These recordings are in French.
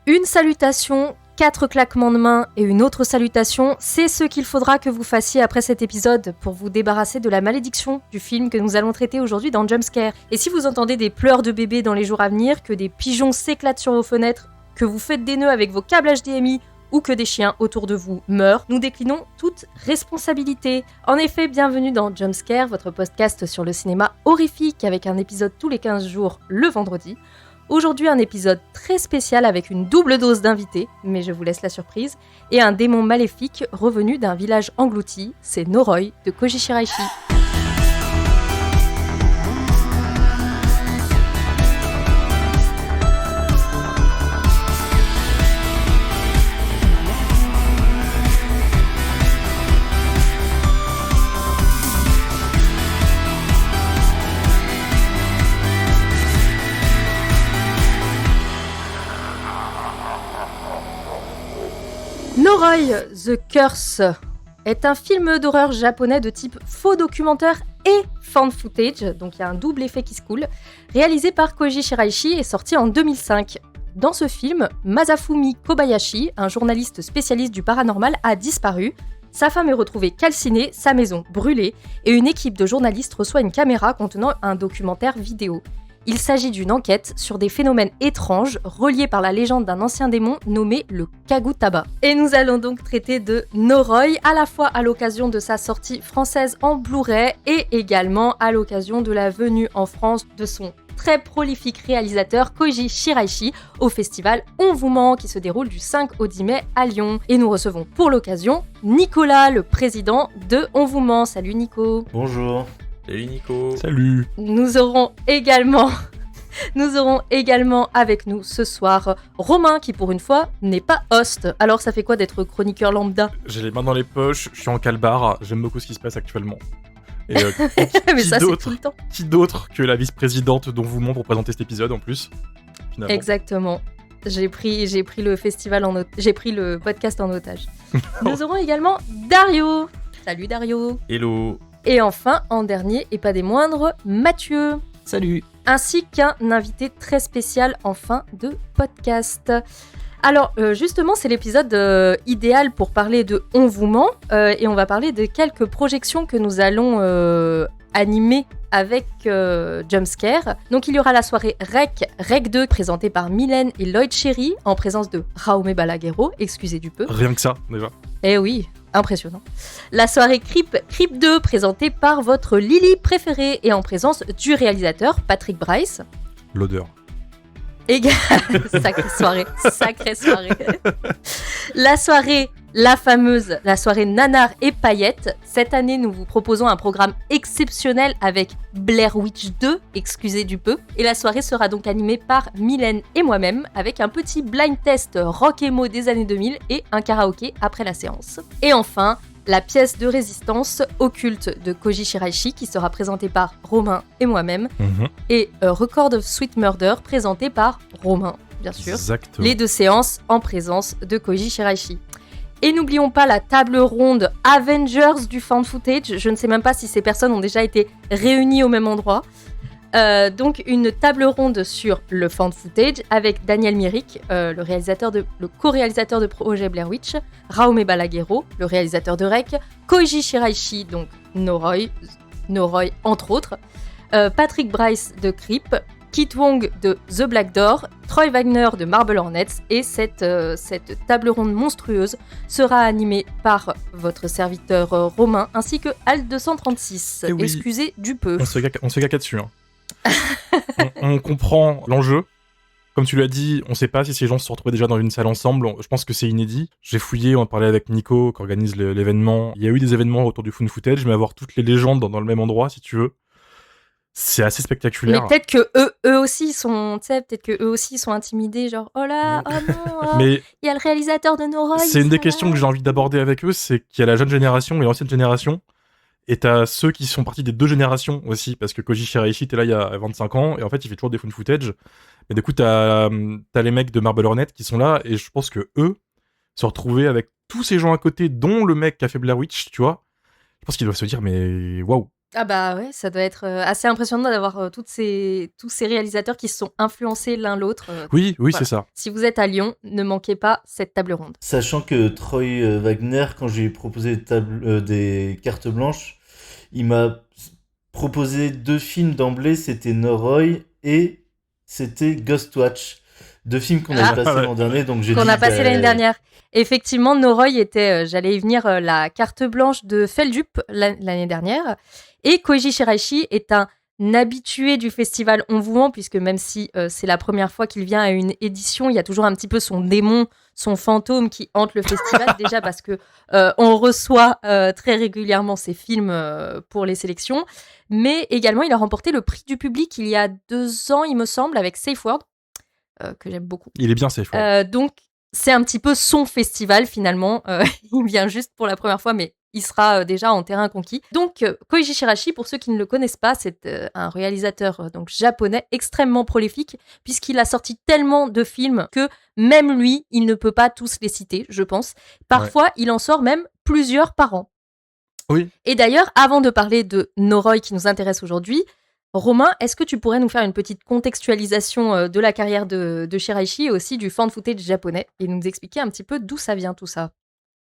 Une salutation, 4 claquements de main et une autre salutation, c'est ce qu'il faudra que vous fassiez après cet épisode pour vous débarrasser de la malédiction du film que nous allons traiter aujourd'hui dans Jumpscare. Et si vous entendez des pleurs de bébé dans les jours à venir, que des pigeons s'éclatent sur vos fenêtres, que vous faites des nœuds avec vos câbles HDMI ou que des chiens autour de vous meurent, nous déclinons toute responsabilité. En effet, bienvenue dans Jumpscare, votre podcast sur le cinéma horrifique avec un épisode tous les 15 jours le vendredi. Aujourd'hui, un épisode très spécial avec une double dose d'invités, mais je vous laisse la surprise, et un démon maléfique revenu d'un village englouti, c'est Noroi de Koji Shiraishi. Noroi, The Curse est un film d'horreur japonais de type faux documentaire et found footage, donc il y a un double effet qui se coule, réalisé par Koji Shiraishi et sorti en 2005. Dans ce film, Masafumi Kobayashi, un journaliste spécialiste du paranormal, a disparu. Sa femme est retrouvée calcinée, sa maison brûlée, et une équipe de journalistes reçoit une caméra contenant un documentaire vidéo. Il s'agit d'une enquête sur des phénomènes étranges reliés par la légende d'un ancien démon nommé le Kagutaba. Et nous allons donc traiter de Noroi, à la fois à l'occasion de sa sortie française en Blu-ray et également à l'occasion de la venue en France de son très prolifique réalisateur Koji Shiraishi au festival On vous ment qui se déroule du 5 au 10 mai à Lyon. Et nous recevons pour l'occasion Nicolas, le président de On vous ment. Salut Nico. Bonjour. Salut Nico. Salut. Nous aurons également avec nous ce soir Romain qui pour une fois n'est pas host. Alors ça fait quoi d'être chroniqueur lambda ? J'ai les mains dans les poches, je suis en calbar, j'aime beaucoup ce qui se passe actuellement. Et Mais ça c'est tout le temps. Qui d'autre que la vice-présidente dont vous montre pour présenter cet épisode en plus finalement. Exactement. J'ai pris le festival j'ai pris le podcast en otage. Nous aurons également Dario. Salut Dario. Hello. Et enfin, en dernier, et pas des moindres, Mathieu. Salut. Ainsi qu'un invité très spécial en fin de podcast. Alors, justement, c'est l'épisode idéal pour parler de On vous ment, et on va parler de quelques projections que nous allons animer avec Jumpscare. Donc, il y aura la soirée Rec 2, présentée par Mylène et Lloyd Cherry, en présence de Jaume Balaguerro, excusez du peu. Rien que ça, déjà. Eh oui, impressionnant. La soirée Creep 2, présentée par votre Lily préférée et en présence du réalisateur Patrick Bryce. L'odeur. Sacrée soirée. La soirée la soirée Nanar et Paillettes. Cette année, nous vous proposons un programme exceptionnel avec Blair Witch 2, excusez du peu. Et la soirée sera donc animée par Mylène et moi-même, avec un petit blind test rock emo des années 2000 et un karaoké après la séance. Et enfin, la pièce de résistance occulte de Koji Shiraishi qui sera présentée par Romain et moi-même. Et Record of Sweet Murder présenté par Romain, bien sûr. Exactement. Les deux séances en présence de Koji Shiraishi. Et n'oublions pas la table ronde Avengers du found footage. Je ne sais même pas si ces personnes ont déjà été réunies au même endroit. Donc une table ronde sur le found footage avec Daniel Myrick, le co-réalisateur de projet Blair Witch, Jaume Balaguerro, le réalisateur de Rec, Koji Shiraishi, donc Noroi entre autres, Patrick Bryce de Creep, Kit Wong de The Black Door, Troy Wagner de Marble Hornets, et cette table ronde monstrueuse sera animée par votre serviteur Romain ainsi que Alt 236. Oui. Excusez du peu. On se fait caca dessus. on comprend l'enjeu. Comme tu l'as dit, on sait pas si ces gens se sont retrouvés déjà dans une salle ensemble. Je pense que c'est inédit. J'ai fouillé, on a parlé avec Nico qui organise l'événement. Il y a eu des événements autour du found footage, mais avoir toutes les légendes dans le même endroit, si tu veux, c'est assez spectaculaire. Mais peut-être que eux aussi sont, tu sais, peut-être que eux aussi sont intimidés, genre oh là, oh non, mais il y a le réalisateur de Noroi. C'est une des questions que j'ai envie d'aborder avec eux, c'est qu'il y a la jeune génération et l'ancienne génération, et t'as ceux qui sont partis des deux générations aussi, parce que Koji Shiraishi était là il y a 25 ans, et en fait il fait toujours des found footage, mais du coup t'as les mecs de Marble Hornet qui sont là, et je pense que eux se retrouver avec tous ces gens à côté, dont le mec qui a fait Blair Witch, tu vois, je pense qu'ils doivent se dire mais waouh. Ah bah ouais, ça doit être assez impressionnant d'avoir tous ces réalisateurs qui se sont influencés l'un l'autre. Oui, Voilà. c'est ça. Si vous êtes à Lyon, ne manquez pas cette table ronde. Sachant que Troy Wagner, quand j'ai proposé des cartes blanches, il m'a proposé 2 films d'emblée, c'était Noroi et c'était Ghostwatch. 2 films qu'on avait passés l'an dernier, donc j'ai dit... Qu'on a passé l'année dernière. Effectivement, Noroi était, j'allais y venir, la carte blanche de Feldup l'année dernière. Et Koji Shiraishi est un habitué du festival On vous ment, puisque même si c'est la première fois qu'il vient à une édition, il y a toujours un petit peu son démon, son fantôme qui hante le festival, déjà parce que on reçoit très régulièrement ses films pour les sélections, mais également il a remporté le prix du public il y a 2 ans, il me semble, avec Safe Word, que j'aime beaucoup. Il est bien Safe Word. Donc c'est un petit peu son festival finalement. Il vient juste pour la première fois, mais il sera déjà en terrain conquis. Donc Koichi Shiraishi, pour ceux qui ne le connaissent pas, c'est un réalisateur donc japonais extrêmement prolifique, puisqu'il a sorti tellement de films que même lui, il ne peut pas tous les citer, je pense. Parfois, il en sort même plusieurs par an. Oui. Et d'ailleurs, avant de parler de Noroi qui nous intéresse aujourd'hui, Romain, est-ce que tu pourrais nous faire une petite contextualisation de la carrière de Shiraishi et aussi du fan footage japonais et nous expliquer un petit peu d'où ça vient tout ça?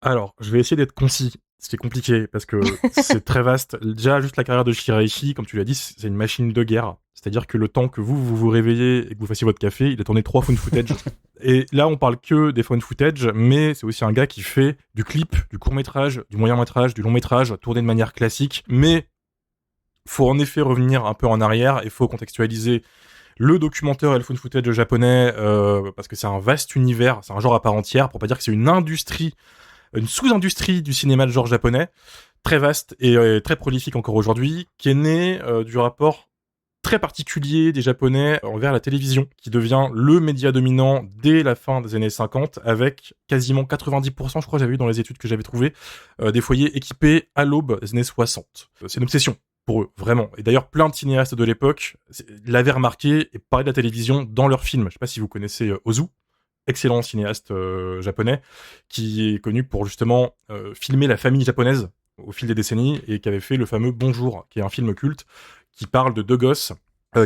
Alors, je vais essayer d'être concis, ce qui est compliqué parce que c'est très vaste. Déjà, juste la carrière de Shiraishi, comme tu l'as dit, c'est une machine de guerre. C'est-à-dire que le temps que vous réveillez et que vous fassiez votre café, il a tourné 3 found footage. Et là, on parle que des found footage, mais c'est aussi un gars qui fait du clip, du court-métrage, du moyen-métrage, du long-métrage, tourné de manière classique. Mais faut en effet revenir un peu en arrière et faut contextualiser le documentaire et le found footage japonais parce que c'est un vaste univers, c'est un genre à part entière, pour pas dire que c'est une industrie, une sous-industrie du cinéma de genre japonais, très vaste et très prolifique encore aujourd'hui, qui est née du rapport très particulier des Japonais envers la télévision, qui devient le média dominant dès la fin des années 50, avec quasiment 90%, je crois, j'avais vu dans les études que j'avais trouvées, des foyers équipés à l'aube des années 60. C'est une obsession pour eux, vraiment. Et d'ailleurs, plein de cinéastes de l'époque l'avaient remarqué et parlaient de la télévision dans leurs films. Je sais pas si vous connaissez Ozu, excellent cinéaste japonais, qui est connu pour justement filmer la famille japonaise au fil des décennies et qui avait fait le fameux Bonjour, qui est un film culte qui parle de 2 gosses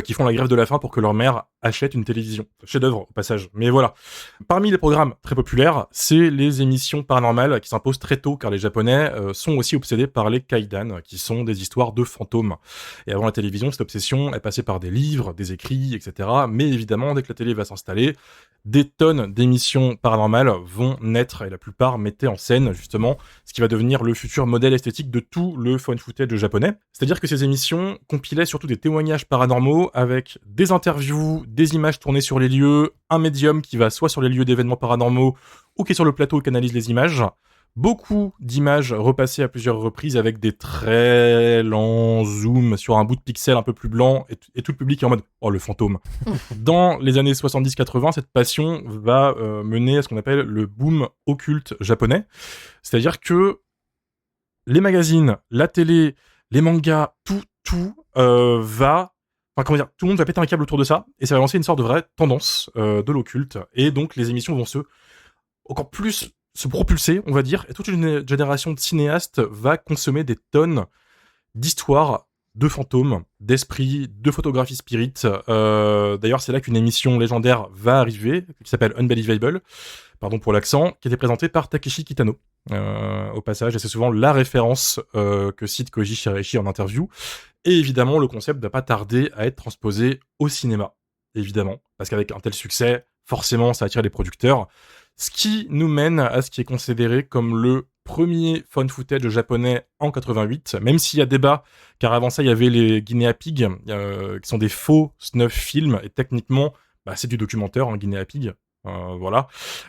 qui font la grève de la faim pour que leur mère achète une télévision. Chef-d'œuvre au passage. Mais voilà. Parmi les programmes très populaires, c'est les émissions paranormales qui s'imposent très tôt car les Japonais sont aussi obsédés par les kaidan, qui sont des histoires de fantômes. Et avant la télévision, cette obsession est passée par des livres, des écrits, etc. Mais évidemment, dès que la télé va s'installer, des tonnes d'émissions paranormales vont naître et la plupart mettaient en scène justement ce qui va devenir le futur modèle esthétique de tout le found footage japonais. C'est-à-dire que ces émissions compilaient surtout des témoignages paranormaux avec des interviews, des images tournées sur les lieux, un médium qui va soit sur les lieux d'événements paranormaux ou qui est sur le plateau et qui analyse les images. Beaucoup d'images repassées à plusieurs reprises avec des très lents zooms sur un bout de pixel un peu plus blanc et tout le public est en mode « Oh, le fantôme !» Dans les années 70-80, cette passion va mener à ce qu'on appelle le boom occulte japonais. C'est-à-dire que les magazines, la télé, les mangas, tout va... Enfin, comment dire, tout le monde va péter un câble autour de ça et ça va lancer une sorte de vraie tendance de l'occulte. Et donc, les émissions vont encore plus se propulser, on va dire, et toute une génération de cinéastes va consommer des tonnes d'histoires, de fantômes, d'esprits, de photographies spirites. D'ailleurs, c'est là qu'une émission légendaire va arriver, qui s'appelle Unbelievable, pardon pour l'accent, qui était présentée par Takeshi Kitano, au passage, et c'est souvent la référence que cite Koji Shiraishi en interview. Et évidemment, le concept n'a pas tardé à être transposé au cinéma, évidemment, parce qu'avec un tel succès, forcément, ça attire les producteurs. Ce qui nous mène à ce qui est considéré comme le premier found footage japonais en 88, même s'il y a débat, car avant ça, il y avait les Guinea Pig, qui sont des faux snuff films, et techniquement, c'est du documentaire, hein, Guinea Pig. Voilà.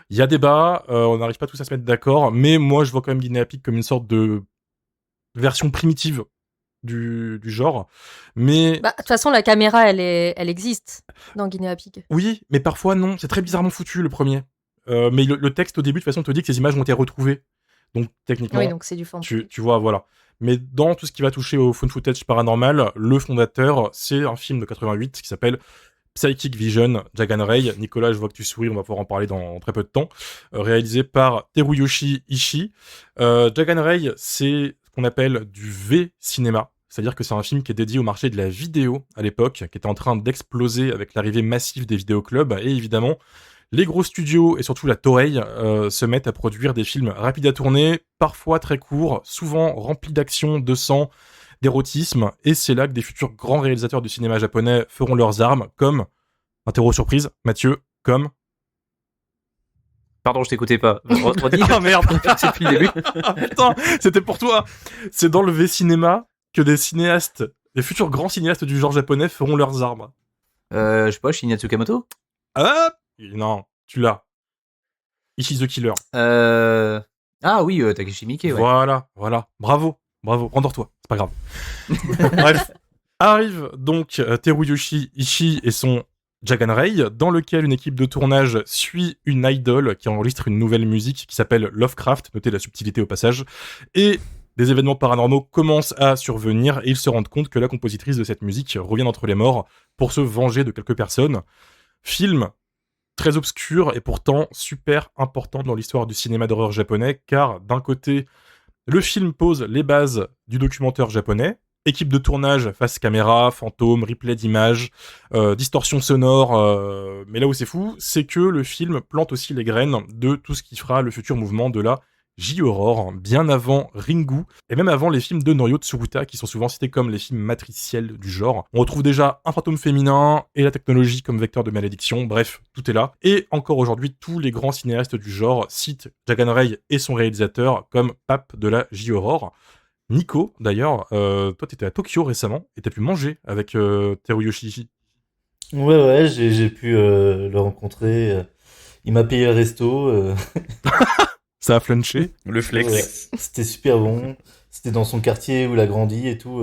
Il y a débat, on n'arrive pas tous à se mettre d'accord, mais moi, je vois quand même Guinea Pig comme une sorte de version primitive du genre, mais... De toute façon, la caméra, elle existe dans Guinea Pig. Oui, mais parfois non, c'est très bizarrement foutu le premier. Mais le texte au début, de toute façon, te dit que ces images ont été retrouvées. Donc, techniquement, oui, donc c'est du fan. Tu vois, voilà. Mais dans tout ce qui va toucher au found footage paranormal, le fondateur, c'est un film de 88 qui s'appelle Psychic Vision, Jagan Ray. Nicolas, je vois que tu souris, on va pouvoir en parler dans très peu de temps. Réalisé par Teruyoshi Ishii. Jagan Ray, c'est ce qu'on appelle du V-cinéma. c'est-à-dire que c'est un film qui est dédié au marché de la vidéo à l'époque, qui était en train d'exploser avec l'arrivée massive des vidéoclubs, et évidemment, les gros studios et surtout la Toei se mettent à produire des films rapides à tourner, parfois très courts, souvent remplis d'action, de sang, d'érotisme, et c'est là que des futurs grands réalisateurs du cinéma japonais feront leurs armes, comme, interro surprise, Mathieu, comme... Pardon, je t'écoutais pas. Redis. Ah merde. C'est depuis le début. Ah putain, c'était pour toi. C'est dans le V-cinéma que des cinéastes, les futurs grands cinéastes du genre japonais feront leurs armes. Je sais pas, Shinya Tsukamoto. Ah non, tu l'as. Ishi the Killer. Ah oui, Takeshi Miike, ouais. Voilà. Bravo. Rendors-toi, c'est pas grave. Bref. Arrive donc Teruyoshi Ishii et son Jagan Ray, dans lequel une équipe de tournage suit une idole qui enregistre une nouvelle musique qui s'appelle Lovecraft, notez la subtilité au passage, et des événements paranormaux commencent à survenir et ils se rendent compte que la compositrice de cette musique revient d'entre les morts pour se venger de quelques personnes. Film très obscur et pourtant super important dans l'histoire du cinéma d'horreur japonais, car d'un côté, le film pose les bases du documentaire japonais, équipe de tournage, face caméra, fantôme, replay d'images, distorsion sonore, mais là où c'est fou, c'est que le film plante aussi les graines de tout ce qui fera le futur mouvement de la J-horror, bien avant Ringu, et même avant les films de Norio Tsuruta, qui sont souvent cités comme les films matriciels du genre. On retrouve déjà un fantôme féminin et la technologie comme vecteur de malédiction, bref, tout est là. Et encore aujourd'hui, tous les grands cinéastes du genre citent Jagan Ray et son réalisateur comme pape de la J-horror. Nico, d'ailleurs, toi t'étais à Tokyo récemment, et t'as pu manger avec Teruyoshi Ishii. Ouais, j'ai pu le rencontrer. Il m'a payé le resto. Ça a flunché. Le flex. Ouais, c'était super bon. C'était dans son quartier où il a grandi et tout.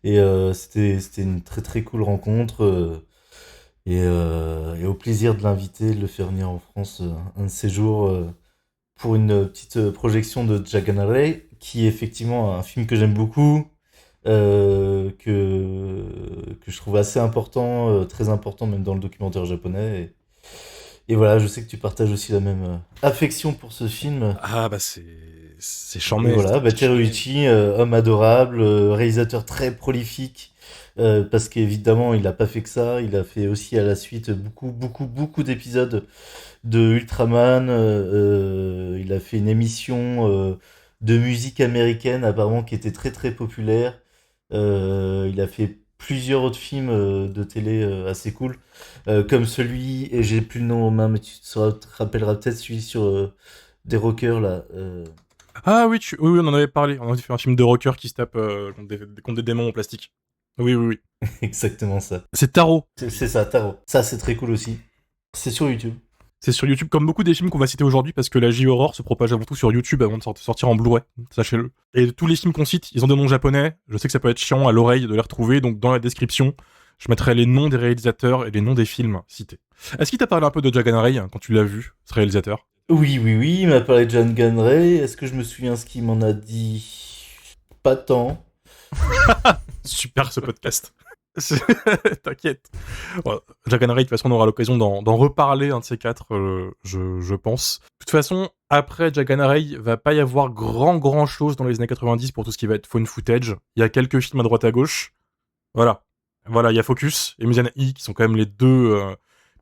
C'était une très très cool rencontre. Et au plaisir de l'inviter, de le faire venir en France un de ces jours pour une petite projection de Jagan Ray, qui est effectivement un film que j'aime beaucoup, que je trouve assez important, très important même dans le documentaire japonais. Et voilà, je sais que tu partages aussi la même affection pour ce film. Ah bah c'est Et charmé. voilà, Teruichi, homme adorable, réalisateur très prolifique, parce qu'évidemment, il n'a pas fait que ça, il a fait aussi à la suite beaucoup d'épisodes de Ultraman, il a fait une émission de musique américaine apparemment qui était très très populaire, il a fait plusieurs autres films de télé assez cool, comme celui, et j'ai plus le nom aux mains, mais te rappelleras peut-être celui sur des rockers là. Ah oui, oui, on en avait parlé. On avait fait un film de rocker qui se tape contre des démons en plastique. Oui. Exactement ça. C'est Taro. C'est ça, Taro. Ça, c'est très cool aussi. C'est sur YouTube. C'est sur YouTube, comme beaucoup des films qu'on va citer aujourd'hui, parce que la J-horror se propage avant tout sur YouTube avant de sortir en Blu-ray, sachez-le. Et tous les films qu'on cite, ils ont des noms japonais. Je sais que ça peut être chiant à l'oreille de les retrouver, donc dans la description, je mettrai les noms des réalisateurs et les noms des films cités. Est-ce qu'il t'a parlé un peu de Jagan Ray quand tu l'as vu, ce réalisateur ? Oui, il m'a parlé de Jagan Ray. Est-ce que je me souviens ce qu'il m'en a dit? Pas tant. Super ce podcast. T'inquiète. Ouais, Jagan Ray, de toute façon, on aura l'occasion d'en reparler, un de ces quatre, je pense. De toute façon, après Jagan Ray, va pas y avoir grand chose dans les années 90 pour tout ce qui va être phone footage. Il y a quelques films à droite à gauche. Voilà, il y a Focus et Muzan I, qui sont quand même les deux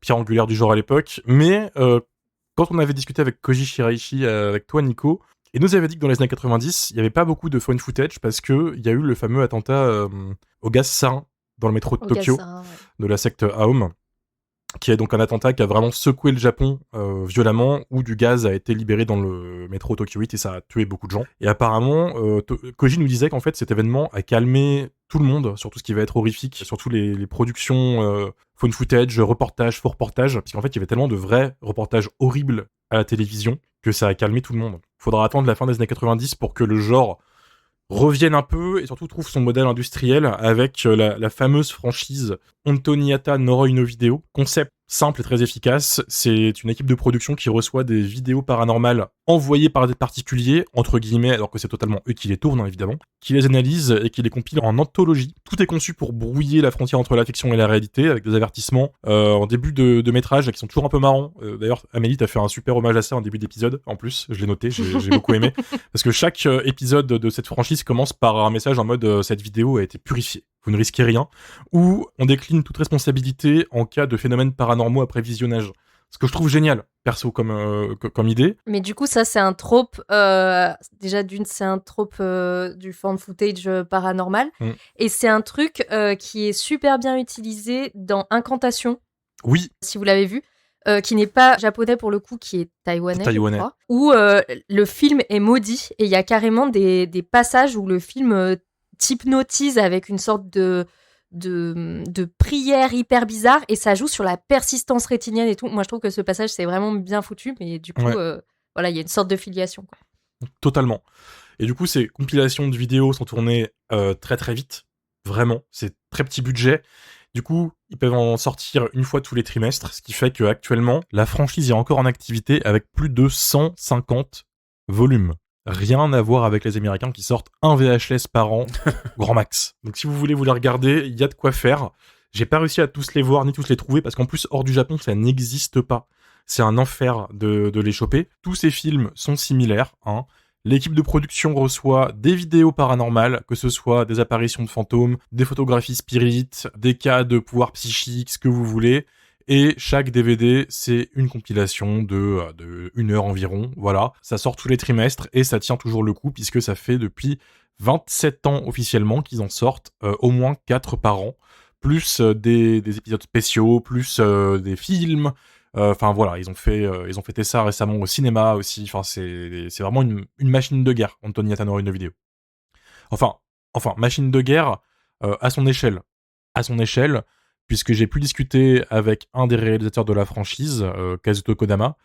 pierres angulaires du genre à l'époque. Mais quand on avait discuté avec Koji Shiraishi, avec toi, Nico, et nous avait dit que dans les années 90, il y avait pas beaucoup de phone footage parce que il y a eu le fameux attentat au gaz sarin dans le métro de Tokyo, de la secte Aum, qui est donc un attentat qui a vraiment secoué le Japon violemment, où du gaz a été libéré dans le métro Tokyo 8 et ça a tué beaucoup de gens. Et apparemment, Koji nous disait qu'en fait cet événement a calmé tout le monde sur tout ce qui va être horrifique, surtout les productions phone footage, reportages, faux reportages, parce qu'en fait il y avait tellement de vrais reportages horribles à la télévision que ça a calmé tout le monde. Faudra attendre la fin des années 90 pour que le genre revienne un peu et surtout trouve son modèle industriel avec la fameuse franchise Ontoniata Noroi no Video, concept simple et très efficace. C'est une équipe de production qui reçoit des vidéos paranormales envoyées par des particuliers, entre guillemets, alors que c'est totalement eux qui les tournent, hein, évidemment, qui les analysent et qui les compilent en anthologie. Tout est conçu pour brouiller la frontière entre la fiction et la réalité, avec des avertissements en début de métrage qui sont toujours un peu marrants. D'ailleurs, Amélie, t'as fait un super hommage à ça en début d'épisode. En plus, je l'ai noté, j'ai beaucoup aimé. Parce que chaque épisode de cette franchise commence par un message en mode cette vidéo a été purifiée. Vous ne risquez rien, ou on décline toute responsabilité en cas de phénomènes paranormaux après visionnage. Ce que je trouve génial, perso, comme idée. Mais du coup, ça, c'est un trope. Déjà, c'est un trope du found footage paranormal. Et c'est un truc qui est super bien utilisé dans Incantation, Oui, si vous l'avez vu. Qui n'est pas japonais pour le coup, qui est taïwanais, je crois. Où le film est maudit. Et il y a carrément des passages où le film t'hypnotise avec une sorte de prière hyper bizarre et ça joue sur la persistance rétinienne et tout. Moi, je trouve que ce passage, c'est vraiment bien foutu, mais du coup, voilà, il y a une sorte de filiation, quoi. Totalement. Et du coup, ces compilations de vidéos sont tournées très très vite. Vraiment, c'est très petit budget. Du coup, ils peuvent en sortir une fois tous les trimestres, ce qui fait qu'actuellement, la franchise est encore en activité avec plus de 150 volumes. Rien à voir avec les Américains qui sortent un VHS par an, grand max. Donc si vous voulez vous les regarder, il y a de quoi faire. J'ai pas réussi à tous les voir ni tous les trouver parce qu'en plus, hors du Japon, ça n'existe pas. C'est un enfer de les choper. Tous ces films sont similaires, hein. L'équipe de production reçoit des vidéos paranormales, que ce soit des apparitions de fantômes, des photographies spirites, des cas de pouvoirs psychiques, ce que vous voulez. Et chaque DVD, c'est une compilation de 1 heure environ. Voilà, ça sort tous les trimestres et ça tient toujours le coup puisque ça fait depuis 27 ans officiellement qu'ils en sortent au moins 4 par an. Plus des épisodes spéciaux, plus des films. Enfin voilà, ils ont fêté ça récemment au cinéma aussi. Enfin c'est vraiment une machine de guerre, Anthony Tanori de vidéo. Enfin machine de guerre à son échelle, puisque j'ai pu discuter avec un des réalisateurs de la franchise, Kazuto Kodama,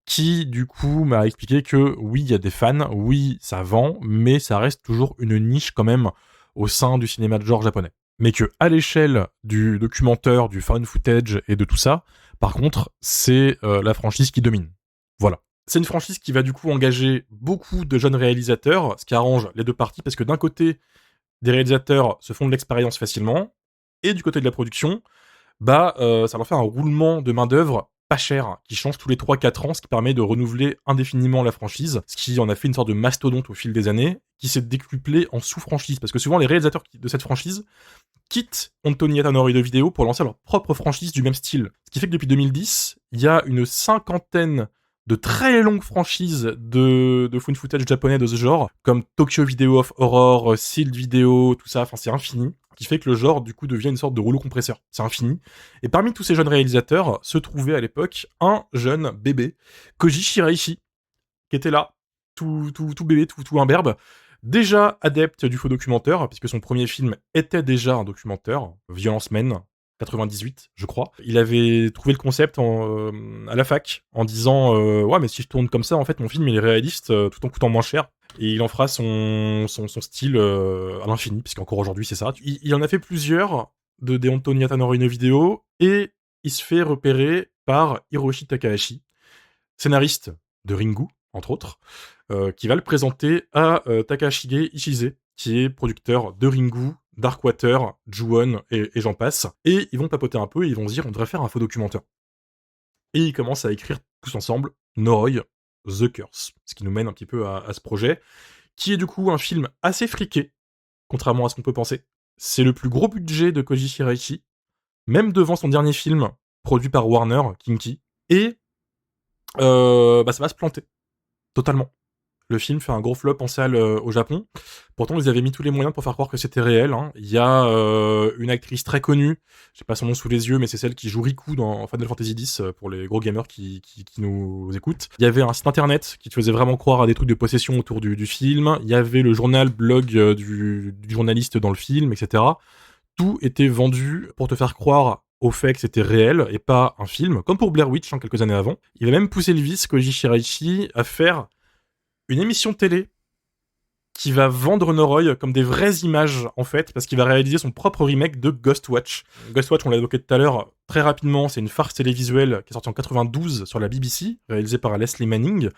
qui du coup m'a expliqué que oui, il y a des fans, oui, ça vend, mais ça reste toujours une niche quand même au sein du cinéma de genre japonais. Mais que à l'échelle du documentaire, du found footage et de tout ça, par contre, c'est la franchise qui domine. Voilà. C'est une franchise qui va du coup engager beaucoup de jeunes réalisateurs, ce qui arrange les deux parties, parce que d'un côté, des réalisateurs se font de l'expérience facilement, et du côté de la production, ça leur fait un roulement de main-d'œuvre pas cher, qui change tous les 3-4 ans, ce qui permet de renouveler indéfiniment la franchise, ce qui en a fait une sorte de mastodonte au fil des années, qui s'est décuplé en sous-franchise, parce que souvent les réalisateurs de cette franchise quittent Anthony Tanori de vidéo pour lancer leur propre franchise du même style. Ce qui fait que depuis 2010, il y a une 50aine de très longues franchises de found footage japonais de ce genre, comme Tokyo Video of Horror, Sealed Video, tout ça, enfin c'est infini, qui fait que le genre du coup devient une sorte de rouleau compresseur, c'est infini. Et parmi tous ces jeunes réalisateurs se trouvait à l'époque un jeune bébé, Koji Shiraishi, qui était là, tout bébé, tout imberbe, déjà adepte du faux documentaire, puisque son premier film était déjà un documentaire, Violence Men, 98, je crois. Il avait trouvé le concept à la fac, en disant ouais, mais si je tourne comme ça, en fait, mon film il est réaliste, tout en coûtant moins cher. Et il en fera son style à l'infini, puisqu'encore aujourd'hui c'est ça. Il en a fait plusieurs des Anthony Tanori no vidéo, et il se fait repérer par Hiroshi Takahashi, scénariste de Ringu, entre autres, qui va le présenter à Takashige Ishise, qui est producteur de Ringu, Darkwater, Ju-On et j'en passe. Et ils vont papoter un peu et ils vont se dire on devrait faire un faux documentaire. Et ils commencent à écrire tous ensemble Noroi, The Curse, ce qui nous mène un petit peu à ce projet, qui est du coup un film assez friqué, contrairement à ce qu'on peut penser. C'est le plus gros budget de Koji Shiraishi, même devant son dernier film, produit par Warner, Kinky. Et ça va se planter. Totalement. Le film fait un gros flop en salle au Japon. Pourtant, ils avaient mis tous les moyens pour faire croire que c'était réel. Hein. Il y a une actrice très connue, j'ai pas son nom sous les yeux, mais c'est celle qui joue Riku dans Final Fantasy X pour les gros gamers qui nous écoutent. Il y avait un site internet qui te faisait vraiment croire à des trucs de possession autour du film. Il y avait le blog du journaliste dans le film, etc. Tout était vendu pour te faire croire au fait que c'était réel et pas un film, comme pour Blair Witch quelques années avant. Il va même pousser le vice Koji Shiraishi à faire une émission télé qui va vendre Noroi comme des vraies images, en fait, parce qu'il va réaliser son propre remake de Ghostwatch. Ghostwatch, on l'a évoqué tout à l'heure, très rapidement, c'est une farce télévisuelle qui est sortie en 92 sur la BBC, réalisée par Leslie Manning.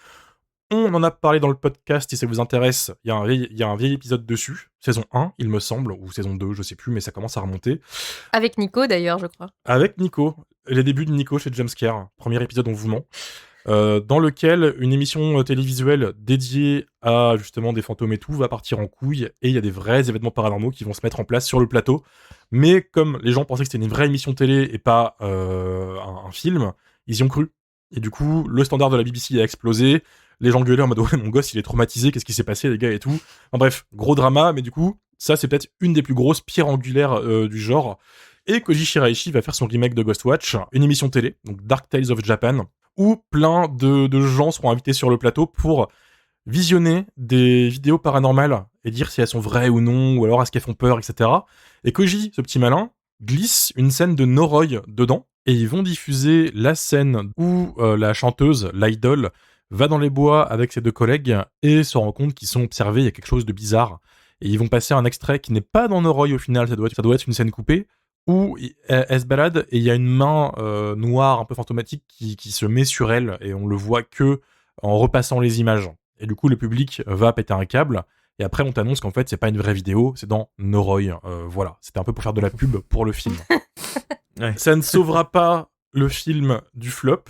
On en a parlé dans le podcast, si ça vous intéresse, il y a un vieil épisode dessus, saison 1, il me semble, ou saison 2, je sais plus, mais ça commence à remonter. Avec Nico, d'ailleurs, je crois. Avec Nico, les débuts de Nico chez Jumpscare, premier épisode on vous ment, dans lequel une émission télévisuelle dédiée à justement des fantômes et tout va partir en couille, et il y a des vrais événements paranormaux qui vont se mettre en place sur le plateau. Mais comme les gens pensaient que c'était une vraie émission télé et pas un film, ils y ont cru. Et du coup, le standard de la BBC a explosé, les gens gueulaient en mode « Ouais, mon gosse, il est traumatisé, qu'est-ce qui s'est passé, les gars, et tout ?» Enfin bref, gros drama, mais du coup, ça, c'est peut-être une des plus grosses pierres angulaires du genre. Et Koji Shiraishi va faire son remake de Ghostwatch, une émission télé, donc Dark Tales of Japan, où plein de gens seront invités sur le plateau pour visionner des vidéos paranormales et dire si elles sont vraies ou non, ou alors est-ce qu'elles font peur, etc. Et Koji, ce petit malin, glisse une scène de Noroi dedans, et ils vont diffuser la scène où la chanteuse, l'idole, va dans les bois avec ses deux collègues et se rend compte qu'ils sont observés, il y a quelque chose de bizarre. Et ils vont passer un extrait qui n'est pas dans Noroi au final, ça doit être une scène coupée, où elle se balade et il y a une main noire un peu fantomatique qui se met sur elle et on le voit que en repassant les images. Et du coup, le public va péter un câble et après on t'annonce qu'en fait c'est pas une vraie vidéo, c'est dans Noroi. Voilà, c'était un peu pour faire de la pub pour le film. Ouais. Ça ne sauvera pas le film du flop,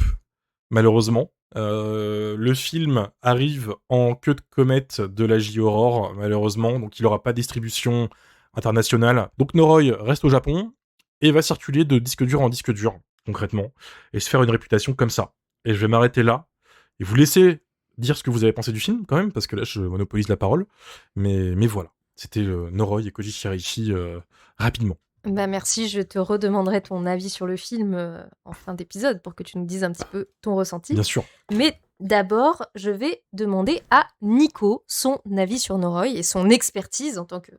malheureusement. Le film arrive en queue de comète de la J-Horror, malheureusement, donc il n'aura pas de distribution internationale. Donc Noroi reste au Japon et va circuler de disque dur en disque dur, concrètement, et se faire une réputation comme ça. Et je vais m'arrêter là, et vous laisser dire ce que vous avez pensé du film, quand même, parce que là, je monopolise la parole. Mais voilà, c'était Noroi et Koji Shiraishi rapidement. Bah merci, je te redemanderai ton avis sur le film en fin d'épisode pour que tu nous dises un petit peu ton ressenti. Bien sûr. Mais d'abord, je vais demander à Nico son avis sur Noroi et son expertise en tant que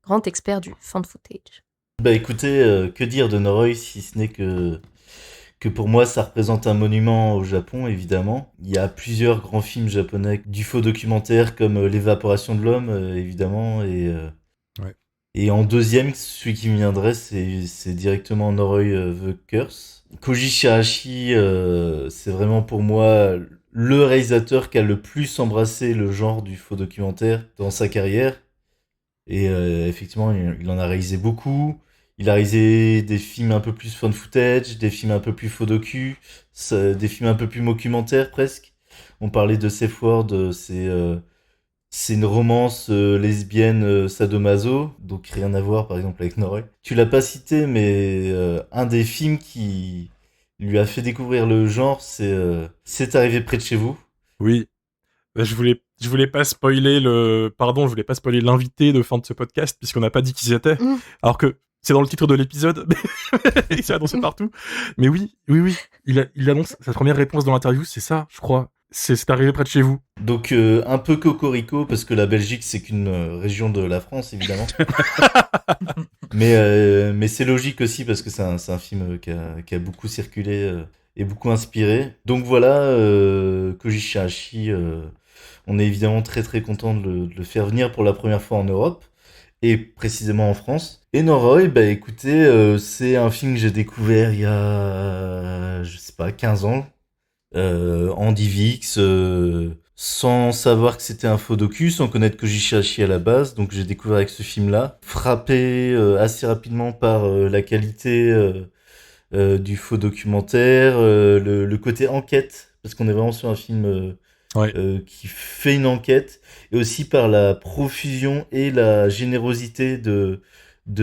grand expert du fan footage. Bah écoutez, que dire de Noroi si ce n'est que pour moi ça représente un monument au Japon, évidemment. Il y a plusieurs grands films japonais du faux documentaire comme L'évaporation de l'homme, évidemment, et en deuxième, celui qui me viendrait, c'est directement Noroi the Curse. Koji Shiraishi, c'est vraiment pour moi le réalisateur qui a le plus embrassé le genre du faux documentaire dans sa carrière. Et effectivement, il en a réalisé beaucoup. Il a réalisé des films un peu plus found footage, des films un peu plus faux docu, des films un peu plus documentaires presque. On parlait de Safe Word, c'est une romance lesbienne sadomaso, donc rien à voir par exemple avec Noroi. Tu l'as pas cité, mais un des films qui lui a fait découvrir le genre, c'est arrivé près de chez vous. Oui. Je voulais pas spoiler je voulais pas spoiler l'invité de fin de ce podcast, puisqu'on n'a pas dit qui c'était. Alors que c'est dans le titre de l'épisode, il s'est annoncé partout. Mais oui. Il annonce sa première réponse dans l'interview, c'est ça, je crois. C'est arrivé près de chez vous. Donc un peu cocorico, parce que la Belgique, c'est qu'une région de la France, évidemment. mais c'est logique aussi, parce que c'est un film qui a beaucoup circulé et beaucoup inspiré. Donc voilà, Koji Shiraishi, on est évidemment très très content de le faire venir pour la première fois en Europe, et précisément en France. Et Noroi, bah écoutez, c'est un film que j'ai découvert il y a, je sais pas, 15 ans, en DivX, sans savoir que c'était un faux docu, sans connaître Koji Shiraishi à la base. Donc j'ai découvert avec ce film-là, frappé assez rapidement par la qualité du faux documentaire, le côté enquête, parce qu'on est vraiment sur un film qui fait une enquête, et aussi par la profusion et la générosité de